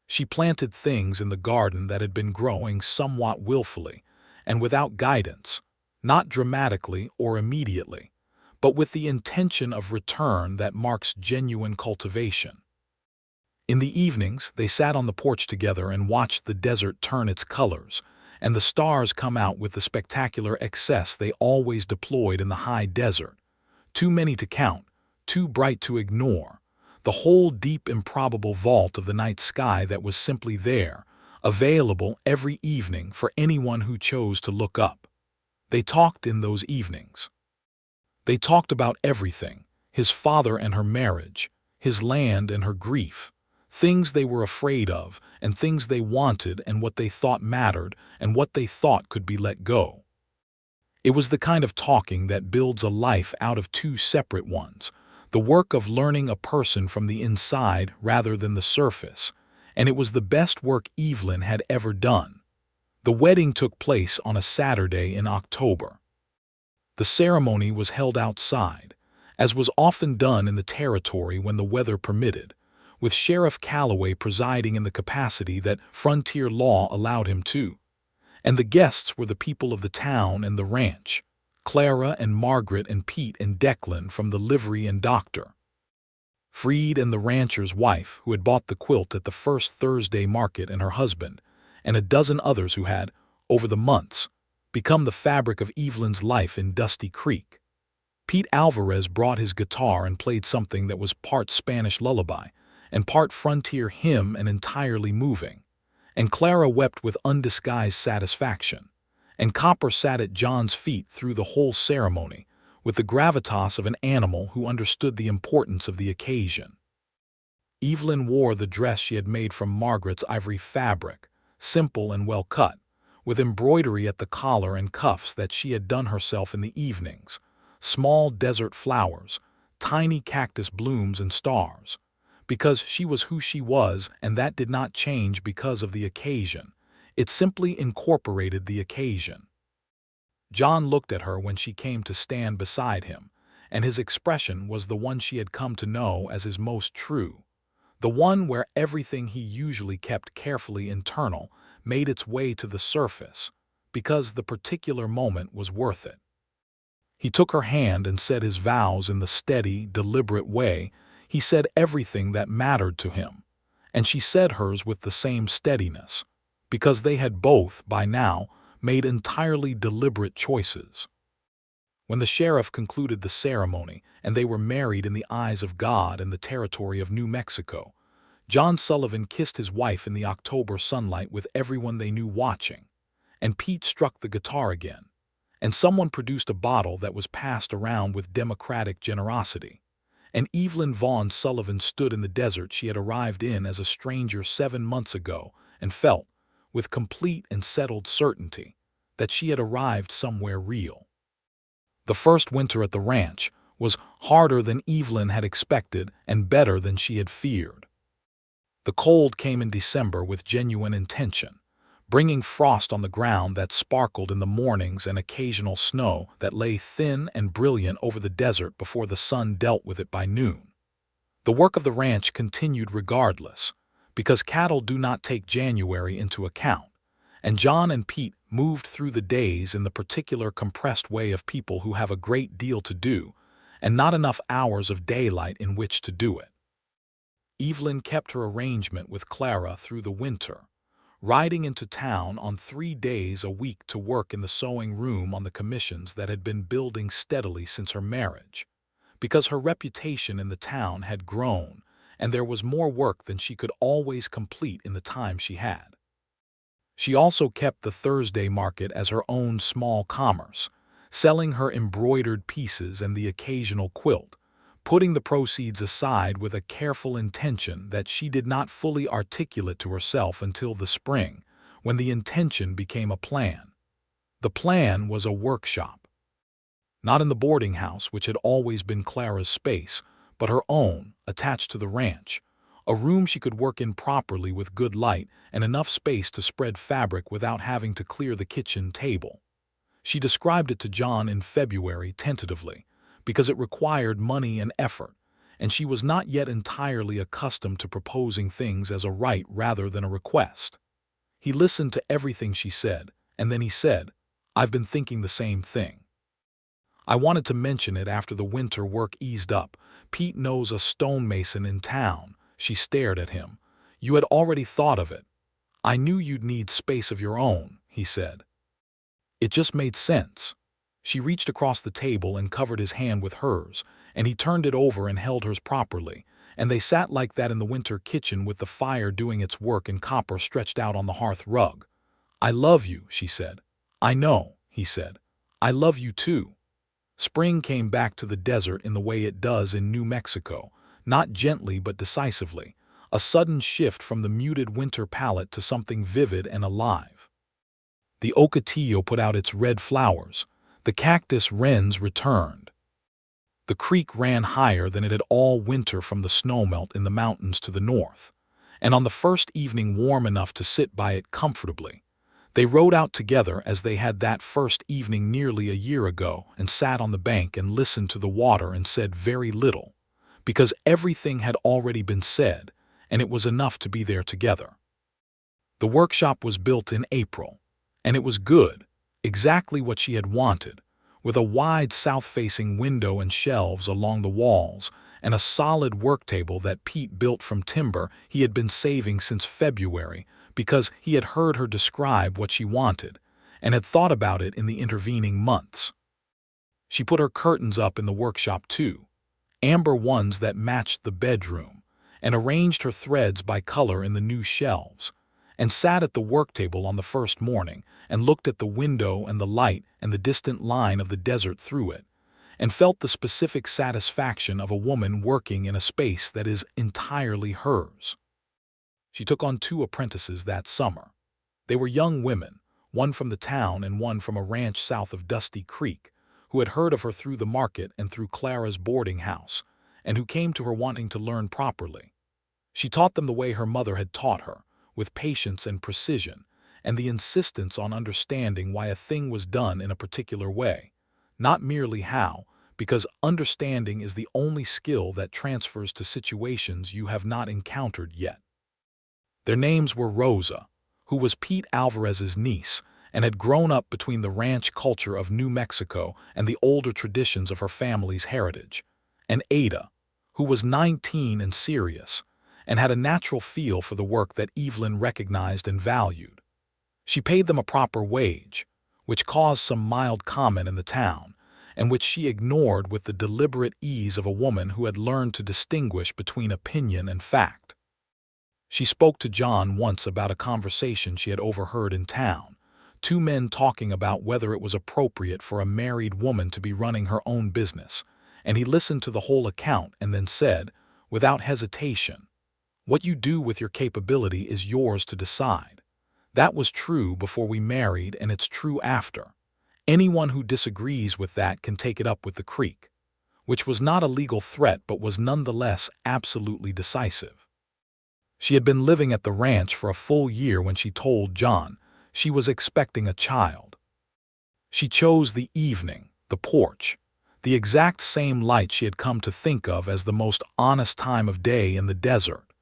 She planted things in the garden that had been growing somewhat willfully and without guidance, not dramatically or immediately, but with the intention of return that marks genuine cultivation. In the evenings, they sat on the porch together and watched the desert turn its colors, and the stars come out with the spectacular excess they always deployed in the high desert. Too many to count, too bright to ignore. The whole deep, improbable vault of the night sky that was simply there, available every evening for anyone who chose to look up. They talked in those evenings. They talked about everything: his father and her marriage, his land and her grief, things they were afraid of, and things they wanted, and what they thought mattered, and what they thought could be let go. It was the kind of talking that builds a life out of two separate ones, the work of learning a person from the inside rather than the surface, and it was the best work Evelyn had ever done. The wedding took place on a Saturday in October. The ceremony was held outside, as was often done in the territory when the weather permitted, with Sheriff Calloway presiding in the capacity that frontier law allowed him to. And the guests were the people of the town and the ranch, Clara and Margaret and Pete and Declan from the livery and doctor, Freed and the rancher's wife who had bought the quilt at the first Thursday market, and her husband, and a dozen others who had, over the months, become the fabric of Evelyn's life in Dusty Creek. Pete Alvarez brought his guitar and played something that was part Spanish lullaby and part frontier hymn and entirely moving. And Clara wept with undisguised satisfaction. And Copper sat at John's feet through the whole ceremony, with the gravitas of an animal who understood the importance of the occasion. Evelyn wore the dress she had made from Margaret's ivory fabric, simple and well cut, with embroidery at the collar and cuffs that she had done herself in the evenings, small desert flowers, tiny cactus blooms and stars, because she was who she was, and that did not change because of the occasion. It simply incorporated the occasion. John looked at her when she came to stand beside him, and his expression was the one she had come to know as his most true, the one where everything he usually kept carefully internal made its way to the surface, because the particular moment was worth it. He took her hand and said his vows in the steady, deliberate way. He said everything that mattered to him, and she said hers with the same steadiness, because they had both, by now, made entirely deliberate choices. When the sheriff concluded the ceremony, and they were married in the eyes of God in the territory of New Mexico, John Sullivan kissed his wife in the October sunlight with everyone they knew watching, and Pete struck the guitar again, and someone produced a bottle that was passed around with democratic generosity. And Evelyn Vaughn Sullivan stood in the desert she had arrived in as a stranger 7 months ago and felt, with complete and settled certainty, that she had arrived somewhere real. The first winter at the ranch was harder than Evelyn had expected and better than she had feared. The cold came in December with genuine intention, bringing frost on the ground that sparkled in the mornings and occasional snow that lay thin and brilliant over the desert before the sun dealt with it by noon. The work of the ranch continued regardless, because cattle do not take January into account, and John and Pete moved through the days in the particular compressed way of people who have a great deal to do and not enough hours of daylight in which to do it. Evelyn kept her arrangement with Clara through the winter, riding into town on 3 days a week to work in the sewing room on the commissions that had been building steadily since her marriage, because her reputation in the town had grown and there was more work than she could always complete in the time she had. She also kept the Thursday market as her own small commerce, selling her embroidered pieces and the occasional quilt, putting the proceeds aside with a careful intention that she did not fully articulate to herself until the spring, when the intention became a plan. The plan was a workshop. Not in the boarding house, which had always been Clara's space, but her own, attached to the ranch, a room she could work in properly with good light and enough space to spread fabric without having to clear the kitchen table. She described it to John in February tentatively, because it required money and effort, and she was not yet entirely accustomed to proposing things as a right rather than a request. He listened to everything she said, and then he said, "I've been thinking the same thing. I wanted to mention it after the winter work eased up. Pete knows a stonemason in town." She stared at him. "You had already thought of it. I knew you'd need space of your own," he said. It just made sense. She reached across the table and covered his hand with hers, and he turned it over and held hers properly, and they sat like that in the winter kitchen with the fire doing its work and copper stretched out on the hearth rug. "I love you," she said. "I know," he said. "I love you too." Spring came back to the desert in the way it does in New Mexico, not gently but decisively, a sudden shift from the muted winter palette to something vivid and alive. The ocotillo put out its red flowers. The cactus wrens returned. The creek ran higher than it had all winter from the snowmelt in the mountains to the north, and on the first evening warm enough to sit by it comfortably, they rode out together as they had that first evening nearly a year ago and sat on the bank and listened to the water and said very little, because everything had already been said, and it was enough to be there together. The workshop was built in April, and it was good, exactly what she had wanted, with a wide south-facing window and shelves along the walls, and a solid work table that Pete built from timber he had been saving since February because he had heard her describe what she wanted, and had thought about it in the intervening months. She put her curtains up in the workshop too, amber ones that matched the bedroom, and arranged her threads by color in the new shelves, and sat at the work table on the first morning and looked at the window and the light and the distant line of the desert through it, and felt the specific satisfaction of a woman working in a space that is entirely hers. She took on 2 apprentices that summer. They were young women, one from the town and one from a ranch south of Dusty Creek, who had heard of her through the market and through Clara's boarding house, and who came to her wanting to learn properly. She taught them the way her mother had taught her, with patience and precision, and the insistence on understanding why a thing was done in a particular way, not merely how, because understanding is the only skill that transfers to situations you have not encountered yet. Their names were Rosa, who was Pete Alvarez's niece, and had grown up between the ranch culture of New Mexico and the older traditions of her family's heritage, and Ada, who was 19 and serious, and had a natural feel for the work that Evelyn recognized and valued. She paid them a proper wage, which caused some mild comment in the town, and which she ignored with the deliberate ease of a woman who had learned to distinguish between opinion and fact. She spoke to John once about a conversation she had overheard in town, 2 men talking about whether it was appropriate for a married woman to be running her own business, and he listened to the whole account and then said, without hesitation, "What you do with your capability is yours to decide. That was true before we married and it's true after. Anyone who disagrees with that can take it up with the creek," which was not a legal threat but was nonetheless absolutely decisive. She had been living at the ranch for a full year when she told John she was expecting a child. She chose the evening, the porch, the exact same light she had come to think of as the most honest time of day in the desert,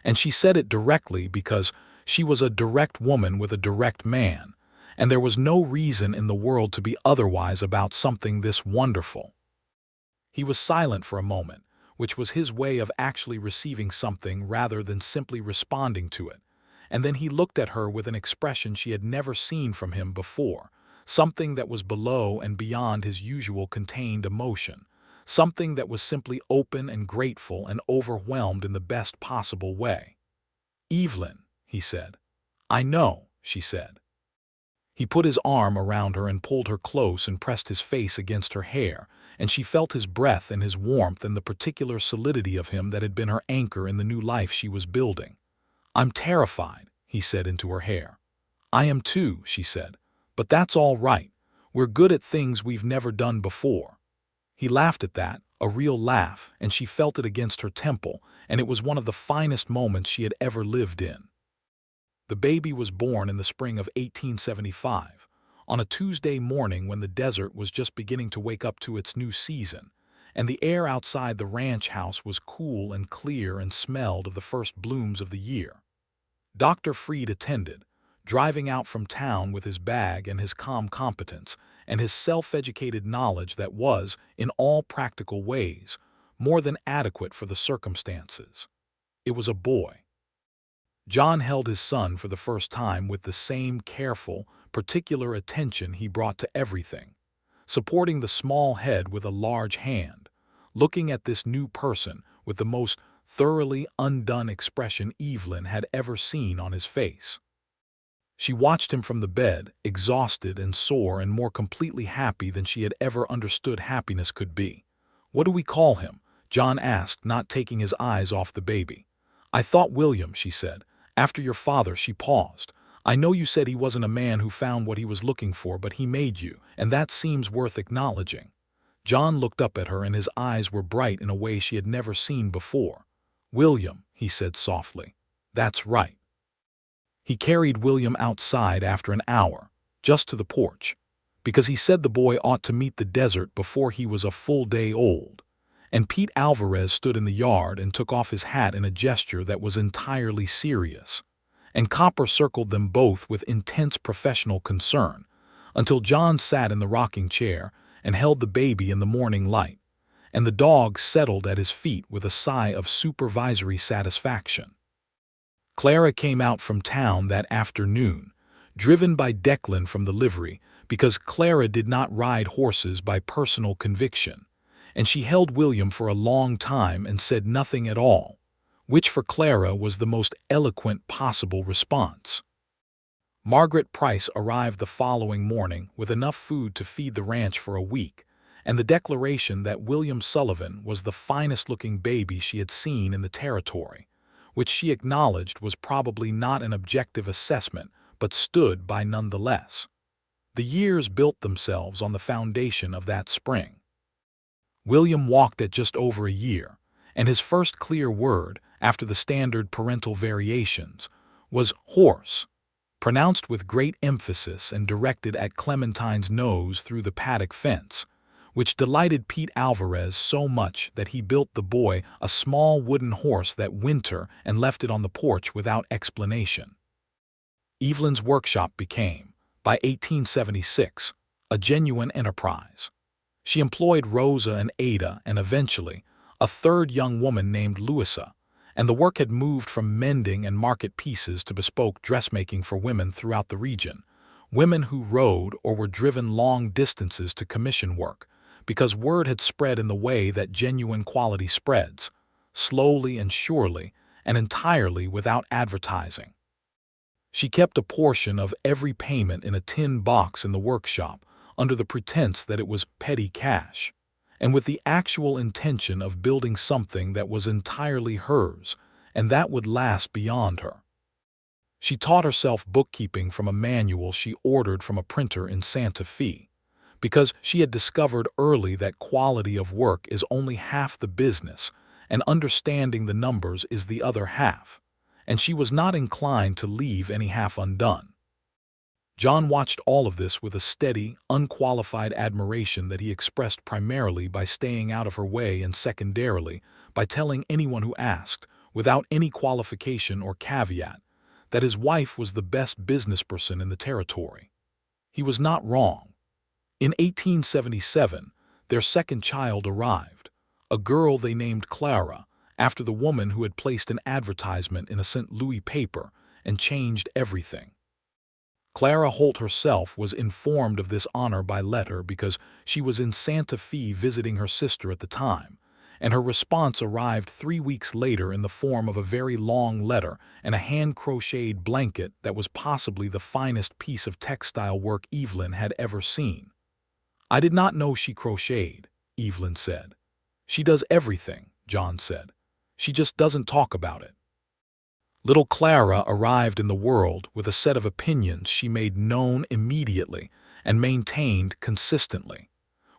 and she said it directly because she was a direct woman with a direct man, and there was no reason in the world to be otherwise about something this wonderful. He was silent for a moment, which was his way of actually receiving something rather than simply responding to it, and then he looked at her with an expression she had never seen from him before, something that was below and beyond his usual contained emotion, something that was simply open and grateful and overwhelmed in the best possible way. "Evelyn," he said. "I know," she said. He put his arm around her and pulled her close and pressed his face against her hair, and she felt his breath and his warmth and the particular solidity of him that had been her anchor in the new life she was building. "I'm terrified," he said into her hair. "I am too," she said. "But that's all right. We're good at things we've never done before." He laughed at that, a real laugh, and she felt it against her temple, and it was one of the finest moments she had ever lived in. The baby was born in the spring of 1875, on a Tuesday morning when the desert was just beginning to wake up to its new season, and the air outside the ranch house was cool and clear and smelled of the first blooms of the year. Dr. Freed attended, driving out from town with his bag and his calm competence and his self-educated knowledge that was, in all practical ways, more than adequate for the circumstances. It was a boy. John held his son for the first time with the same careful, particular attention he brought to everything, supporting the small head with a large hand, looking at this new person with the most thoroughly undone expression Evelyn had ever seen on his face. She watched him from the bed, exhausted and sore and more completely happy than she had ever understood happiness could be. "What do we call him?" John asked, not taking his eyes off the baby. "I thought William," she said. "After your father," she paused. "I know you said he wasn't a man who found what he was looking for, but he made you, and that seems worth acknowledging." John looked up at her and his eyes were bright in a way she had never seen before. "William," he said softly. "That's right." He carried William outside after an hour, just to the porch, because he said the boy ought to meet the desert before he was a full day old. And Pete Alvarez stood in the yard and took off his hat in a gesture that was entirely serious. And Copper circled them both with intense professional concern, until John sat in the rocking chair and held the baby in the morning light, and the dog settled at his feet with a sigh of supervisory satisfaction. Clara came out from town that afternoon, driven by Declan from the livery, because Clara did not ride horses by personal conviction, and she held William for a long time and said nothing at all, which for Clara was the most eloquent possible response. Margaret Price arrived the following morning with enough food to feed the ranch for a week, and the declaration that William Sullivan was the finest-looking baby she had seen in the territory, which she acknowledged was probably not an objective assessment, but stood by nonetheless. The years built themselves on the foundation of that spring. William walked at just over a year, and his first clear word, after the standard parental variations, was horse, pronounced with great emphasis and directed at Clementine's nose through the paddock fence, which delighted Pete Alvarez so much that he built the boy a small wooden horse that winter and left it on the porch without explanation. Evelyn's workshop became, by 1876, a genuine enterprise. She employed Rosa and Ada and eventually a third young woman named Louisa, and the work had moved from mending and market pieces to bespoke dressmaking for women throughout the region, women who rode or were driven long distances to commission work, because word had spread in the way that genuine quality spreads, slowly and surely, and entirely without advertising. She kept a portion of every payment in a tin box in the workshop under the pretense that it was petty cash, and with the actual intention of building something that was entirely hers and that would last beyond her. She taught herself bookkeeping from a manual she ordered from a printer in Santa Fe, because she had discovered early that quality of work is only half the business and understanding the numbers is the other half, and she was not inclined to leave any half undone. John watched all of this with a steady, unqualified admiration that he expressed primarily by staying out of her way and secondarily by telling anyone who asked, without any qualification or caveat, that his wife was the best businessperson in the territory. He was not wrong. In 1877, their second child arrived, a girl they named Clara, after the woman who had placed an advertisement in a St. Louis paper and changed everything. Clara Holt herself was informed of this honor by letter because she was in Santa Fe visiting her sister at the time, and her response arrived 3 weeks later in the form of a very long letter and a hand-crocheted blanket that was possibly the finest piece of textile work Evelyn had ever seen. "I did not know she crocheted," Evelyn said. "She does everything," John said. "She just doesn't talk about it." Little Clara arrived in the world with a set of opinions she made known immediately and maintained consistently,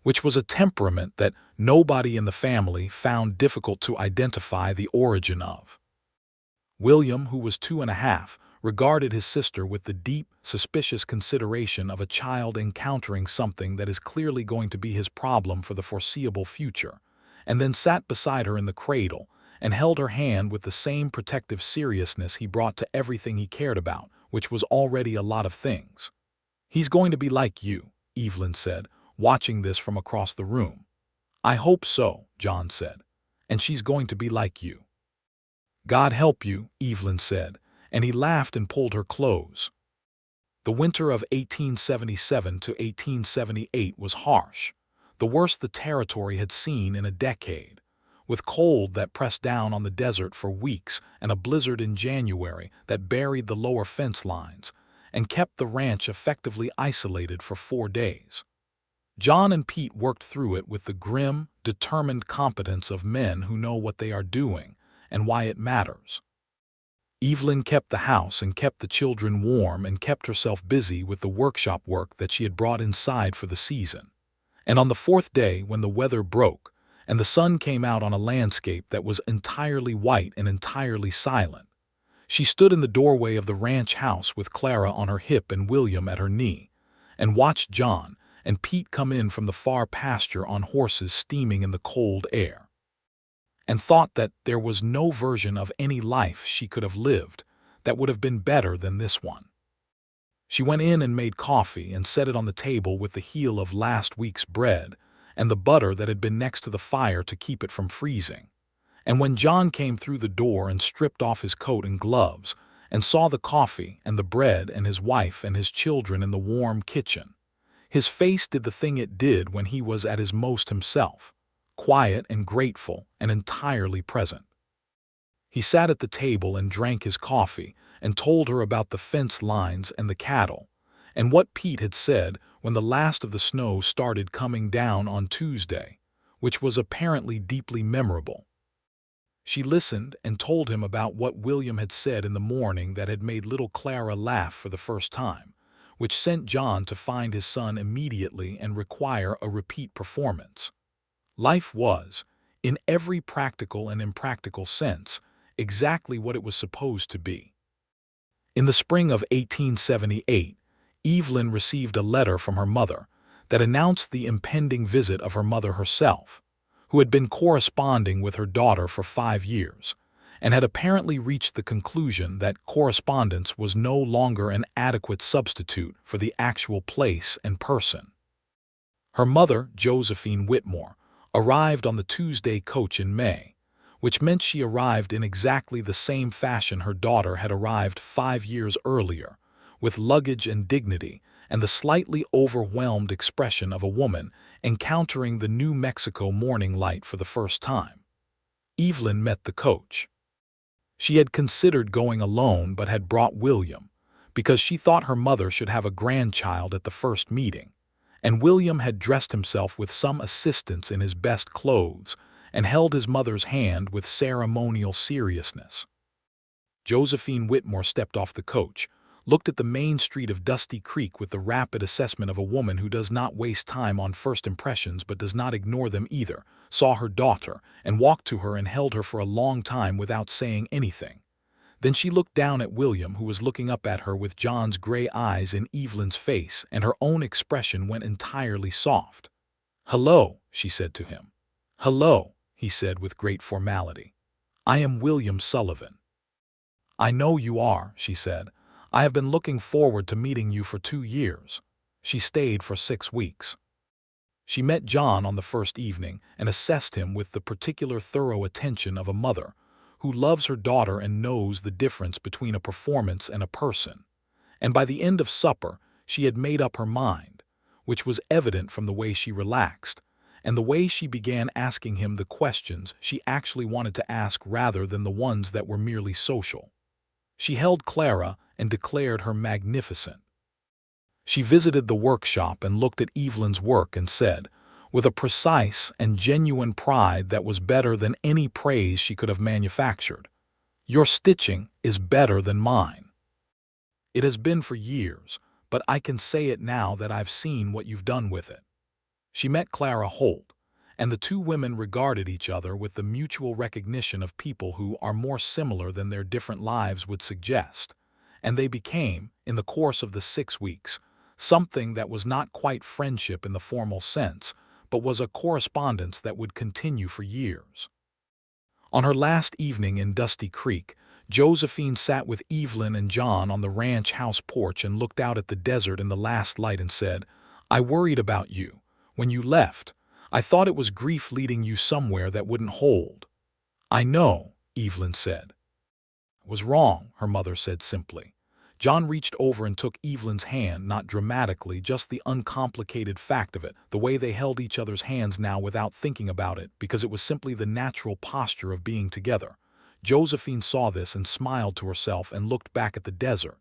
which was a temperament that nobody in the family found difficult to identify the origin of. William, who was 2.5, regarded his sister with the deep, suspicious consideration of a child encountering something that is clearly going to be his problem for the foreseeable future, and then sat beside her in the cradle and held her hand with the same protective seriousness he brought to everything he cared about, which was already a lot of things. "He's going to be like you," Evelyn said, watching this from across the room. "I hope so," John said. "And she's going to be like you." "God help you," Evelyn said, and he laughed and pulled her close. The winter of 1877 to 1878 was harsh, the worst the territory had seen in a decade, with cold that pressed down on the desert for weeks and a blizzard in January that buried the lower fence lines and kept the ranch effectively isolated for 4 days. John and Pete worked through it with the grim, determined competence of men who know what they are doing and why it matters. Evelyn kept the house and kept the children warm and kept herself busy with the workshop work that she had brought inside for the season. And on the 4th day, when the weather broke and the sun came out on a landscape that was entirely white and entirely silent, she stood in the doorway of the ranch house with Clara on her hip and William at her knee, and watched John and Pete come in from the far pasture on horses steaming in the cold air, and thought that there was no version of any life she could have lived that would have been better than this one. She went in and made coffee and set it on the table with the heel of last week's bread and the butter that had been next to the fire to keep it from freezing. And when John came through the door and stripped off his coat and gloves and saw the coffee and the bread and his wife and his children in the warm kitchen, his face did the thing it did when he was at his most himself, quiet and grateful and entirely present. He sat at the table and drank his coffee and told her about the fence lines and the cattle, and what Pete had said when the last of the snow started coming down on Tuesday, which was apparently deeply memorable. She listened and told him about what William had said in the morning that had made little Clara laugh for the first time, which sent John to find his son immediately and require a repeat performance. Life was, in every practical and impractical sense, exactly what it was supposed to be. In the spring of 1878, Evelyn received a letter from her mother that announced the impending visit of her mother herself, who had been corresponding with her daughter for 5 years, and had apparently reached the conclusion that correspondence was no longer an adequate substitute for the actual place and person. Her mother, Josephine Whitmore, arrived on the Tuesday coach in May, which meant she arrived in exactly the same fashion her daughter had arrived 5 years earlier, with luggage and dignity and the slightly overwhelmed expression of a woman encountering the New Mexico morning light for the first time. Evelyn met the coach. She had considered going alone but had brought William, because she thought her mother should have a grandchild at the first meeting, and William had dressed himself with some assistance in his best clothes and held his mother's hand with ceremonial seriousness. Josephine Whitmore stepped off the coach, looked at the main street of Dusty Creek with the rapid assessment of a woman who does not waste time on first impressions but does not ignore them either, saw her daughter, and walked to her and held her for a long time without saying anything. Then she looked down at William, who was looking up at her with John's gray eyes in Evelyn's face, and her own expression went entirely soft. "Hello," she said to him. "Hello," he said with great formality. "I am William Sullivan." "I know you are," she said. "I have been looking forward to meeting you for 2 years." She stayed for 6 weeks. She met John on the first evening and assessed him with the particular thorough attention of a mother who loves her daughter and knows the difference between a performance and a person. And by the end of supper, she had made up her mind, which was evident from the way she relaxed, and the way she began asking him the questions she actually wanted to ask rather than the ones that were merely social. She held Clara and declared her magnificent. She visited the workshop and looked at Evelyn's work and said, with a precise and genuine pride that was better than any praise she could have manufactured, "Your stitching is better than mine. It has been for years, but I can say it now that I've seen what you've done with it." She met Clara Holt, and the two women regarded each other with the mutual recognition of people who are more similar than their different lives would suggest, and they became, in the course of the 6 weeks, something that was not quite friendship in the formal sense, but was a correspondence that would continue for years. On her last evening in Dusty Creek, Josephine sat with Evelyn and John on the ranch house porch and looked out at the desert in the last light and said, "I worried about you. When you left, I thought it was grief leading you somewhere that wouldn't hold." "I know," Evelyn said. "Was wrong," her mother said simply. John reached over and took Evelyn's hand, not dramatically, just the uncomplicated fact of it, the way they held each other's hands now without thinking about it, because it was simply the natural posture of being together. Josephine saw this and smiled to herself and looked back at the desert.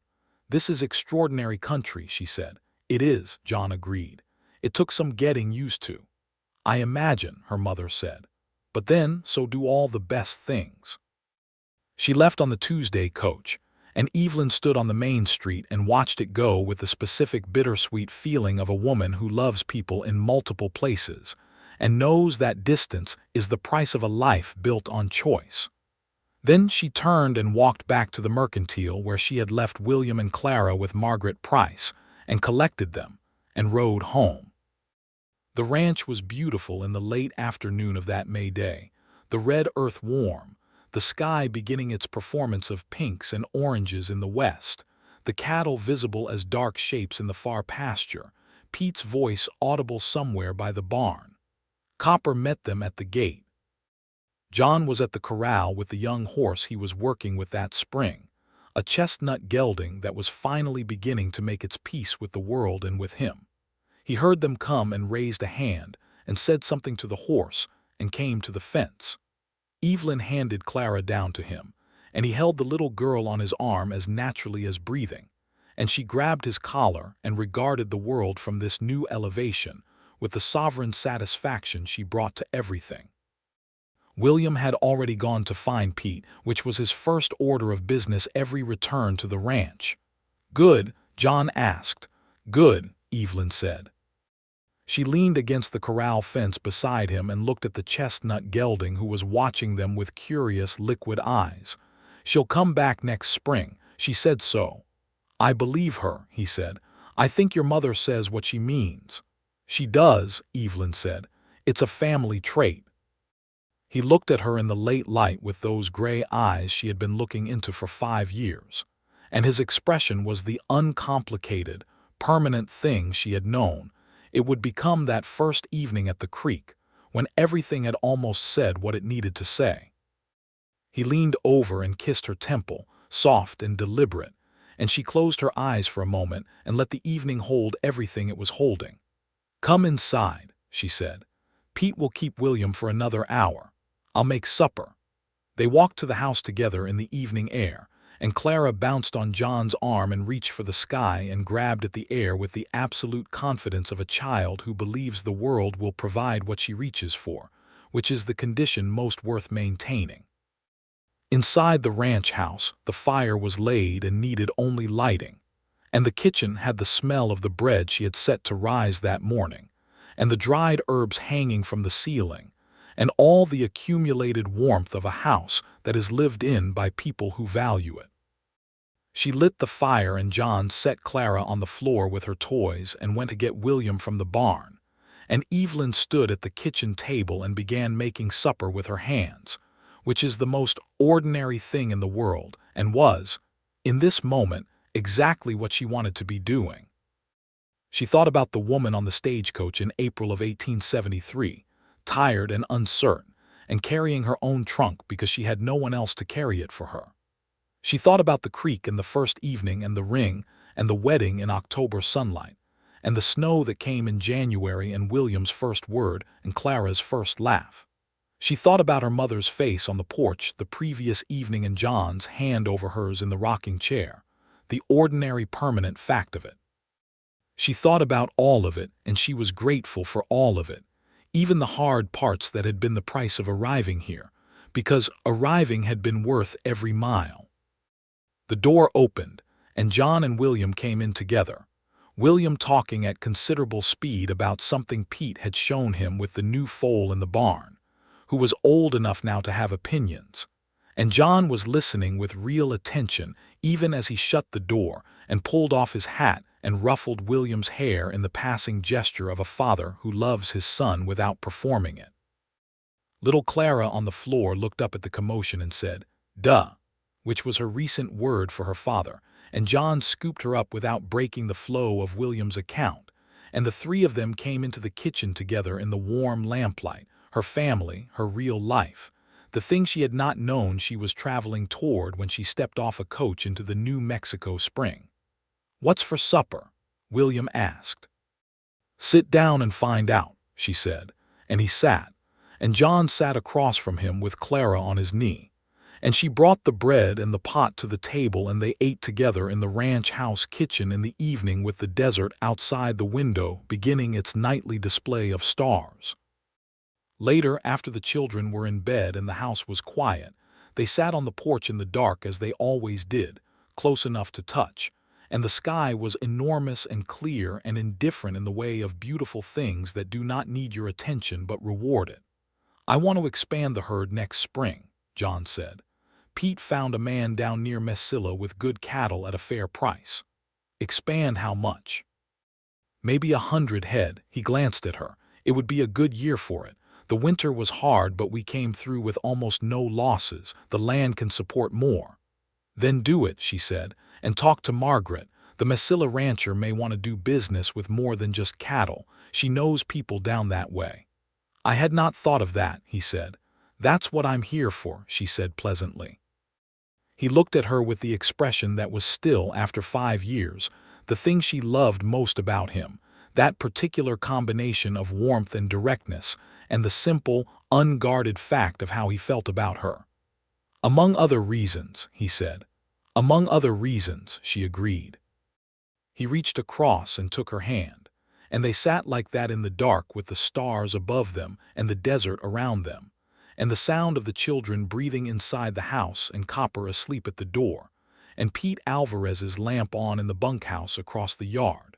"This is extraordinary country," she said. "It is," John agreed. "It took some getting used to." "I imagine," her mother said. "But then, so do all the best things." She left on the Tuesday coach, and Evelyn stood on the main street and watched it go with the specific bittersweet feeling of a woman who loves people in multiple places and knows that distance is the price of a life built on choice. Then she turned and walked back to the Mercantile where she had left William and Clara with Margaret Price and collected them and rode home. The ranch was beautiful in the late afternoon of that May day, the red earth warm, the sky beginning its performance of pinks and oranges in the west, the cattle visible as dark shapes in the far pasture, Pete's voice audible somewhere by the barn. Copper met them at the gate. John was at the corral with the young horse he was working with that spring, a chestnut gelding that was finally beginning to make its peace with the world and with him. He heard them come and raised a hand and said something to the horse and came to the fence. Evelyn handed Clara down to him, and he held the little girl on his arm as naturally as breathing, and she grabbed his collar and regarded the world from this new elevation with the sovereign satisfaction she brought to everything. William had already gone to find Pete, which was his first order of business every return to the ranch. "Good?" John asked. "Good," Evelyn said. She leaned against the corral fence beside him and looked at the chestnut gelding who was watching them with curious, liquid eyes. "She'll come back next spring. She said so." "I believe her," he said. "I think your mother says what she means." "She does," Evelyn said. "It's a family trait." He looked at her in the late light with those gray eyes she had been looking into for 5 years, and his expression was the uncomplicated, permanent thing she had known. It would become that first evening at the creek, when everything had almost said what it needed to say. He leaned over and kissed her temple, soft and deliberate, and she closed her eyes for a moment and let the evening hold everything it was holding. "Come inside," she said. "Pete will keep William for another hour. I'll make supper." They walked to the house together in the evening air, and Clara bounced on John's arm and reached for the sky and grabbed at the air with the absolute confidence of a child who believes the world will provide what she reaches for, which is the condition most worth maintaining. Inside the ranch house, the fire was laid and needed only lighting, and the kitchen had the smell of the bread she had set to rise that morning, and the dried herbs hanging from the ceiling, and all the accumulated warmth of a house that is lived in by people who value it. She lit the fire and John set Clara on the floor with her toys and went to get William from the barn, and Evelyn stood at the kitchen table and began making supper with her hands, which is the most ordinary thing in the world and was, in this moment, exactly what she wanted to be doing. She thought about the woman on the stagecoach in April of 1873, tired and uncertain, and carrying her own trunk because she had no one else to carry it for her. She thought about the creek in the first evening and the ring and the wedding in October sunlight, and the snow that came in January and William's first word and Clara's first laugh. She thought about her mother's face on the porch the previous evening and John's hand over hers in the rocking chair, the ordinary permanent fact of it. She thought about all of it, and she was grateful for all of it, even the hard parts that had been the price of arriving here, because arriving had been worth every mile. The door opened, and John and William came in together, William talking at considerable speed about something Pete had shown him with the new foal in the barn, who was old enough now to have opinions, and John was listening with real attention even as he shut the door and pulled off his hat and ruffled William's hair in the passing gesture of a father who loves his son without performing it. Little Clara on the floor looked up at the commotion and said, "Duh," which was her recent word for her father, and John scooped her up without breaking the flow of William's account, and the three of them came into the kitchen together in the warm lamplight, her family, her real life, the thing she had not known she was traveling toward when she stepped off a coach into the New Mexico spring. "What's for supper?" William asked. "Sit down and find out," she said, and he sat, and John sat across from him with Clara on his knee, and she brought the bread and the pot to the table and they ate together in the ranch house kitchen in the evening with the desert outside the window beginning its nightly display of stars. Later, after the children were in bed and the house was quiet, they sat on the porch in the dark as they always did, close enough to touch, and the sky was enormous and clear and indifferent in the way of beautiful things that do not need your attention but reward it. "I want to expand the herd next spring," John said. "Pete found a man down near Mesilla with good cattle at a fair price." "Expand how much?" "Maybe 100 head." He glanced at her. "It would be a good year for it. The winter was hard, but we came through with almost no losses. The land can support more." "Then do it," she said, "and talk to Margaret. The Mesilla rancher may want to do business with more than just cattle. She knows people down that way." "I had not thought of that," he said. "That's what I'm here for," she said pleasantly. He looked at her with the expression that was still, after 5 years, the thing she loved most about him, that particular combination of warmth and directness, and the simple, unguarded fact of how he felt about her. "Among other reasons," he said. "Among other reasons," she agreed. He reached across and took her hand, and they sat like that in the dark with the stars above them and the desert around them, and the sound of the children breathing inside the house and Copper asleep at the door, and Pete Alvarez's lamp on in the bunkhouse across the yard.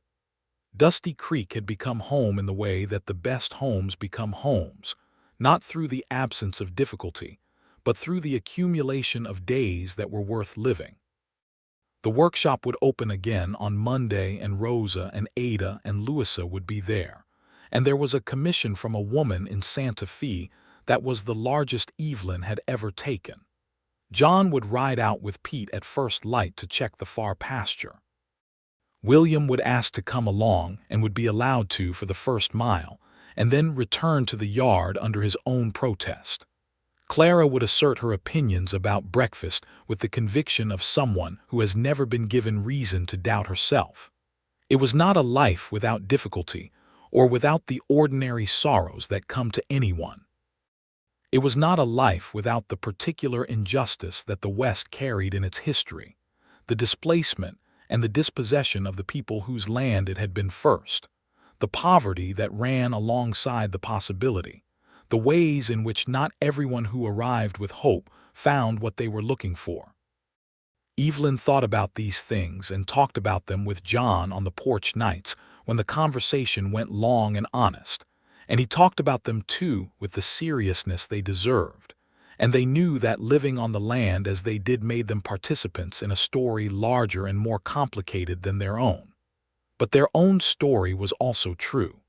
Dusty Creek had become home in the way that the best homes become homes, not through the absence of difficulty, but through the accumulation of days that were worth living. The workshop would open again on Monday, and Rosa and Ada and Louisa would be there, and there was a commission from a woman in Santa Fe that was the largest Evelyn had ever taken. John would ride out with Pete at first light to check the far pasture. William would ask to come along and would be allowed to for the first mile, and then return to the yard under his own protest. Clara would assert her opinions about breakfast with the conviction of someone who has never been given reason to doubt herself. It was not a life without difficulty, or without the ordinary sorrows that come to anyone. It was not a life without the particular injustice that the West carried in its history, the displacement and the dispossession of the people whose land it had been first, the poverty that ran alongside the possibility, the ways in which not everyone who arrived with hope found what they were looking for. Evelyn thought about these things and talked about them with John on the porch nights when the conversation went long and honest, and he talked about them too with the seriousness they deserved, and they knew that living on the land as they did made them participants in a story larger and more complicated than their own. But their own story was also true.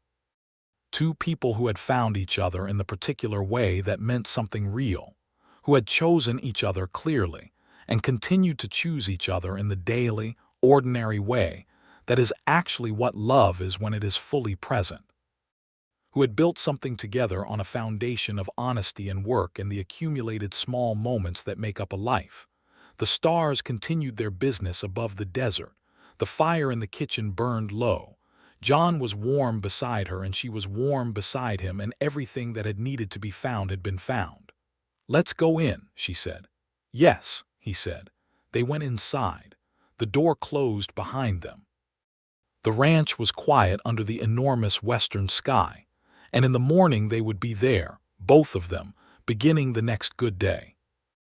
Two people who had found each other in the particular way that meant something real, who had chosen each other clearly, and continued to choose each other in the daily, ordinary way that is actually what love is when it is fully present, who had built something together on a foundation of honesty and work and the accumulated small moments that make up a life. The stars continued their business above the desert, the fire in the kitchen burned low, John was warm beside her and she was warm beside him, and everything that had needed to be found had been found. "Let's go in," she said. "Yes," he said. They went inside. The door closed behind them. The ranch was quiet under the enormous western sky, and in the morning they would be there, both of them, beginning the next good day.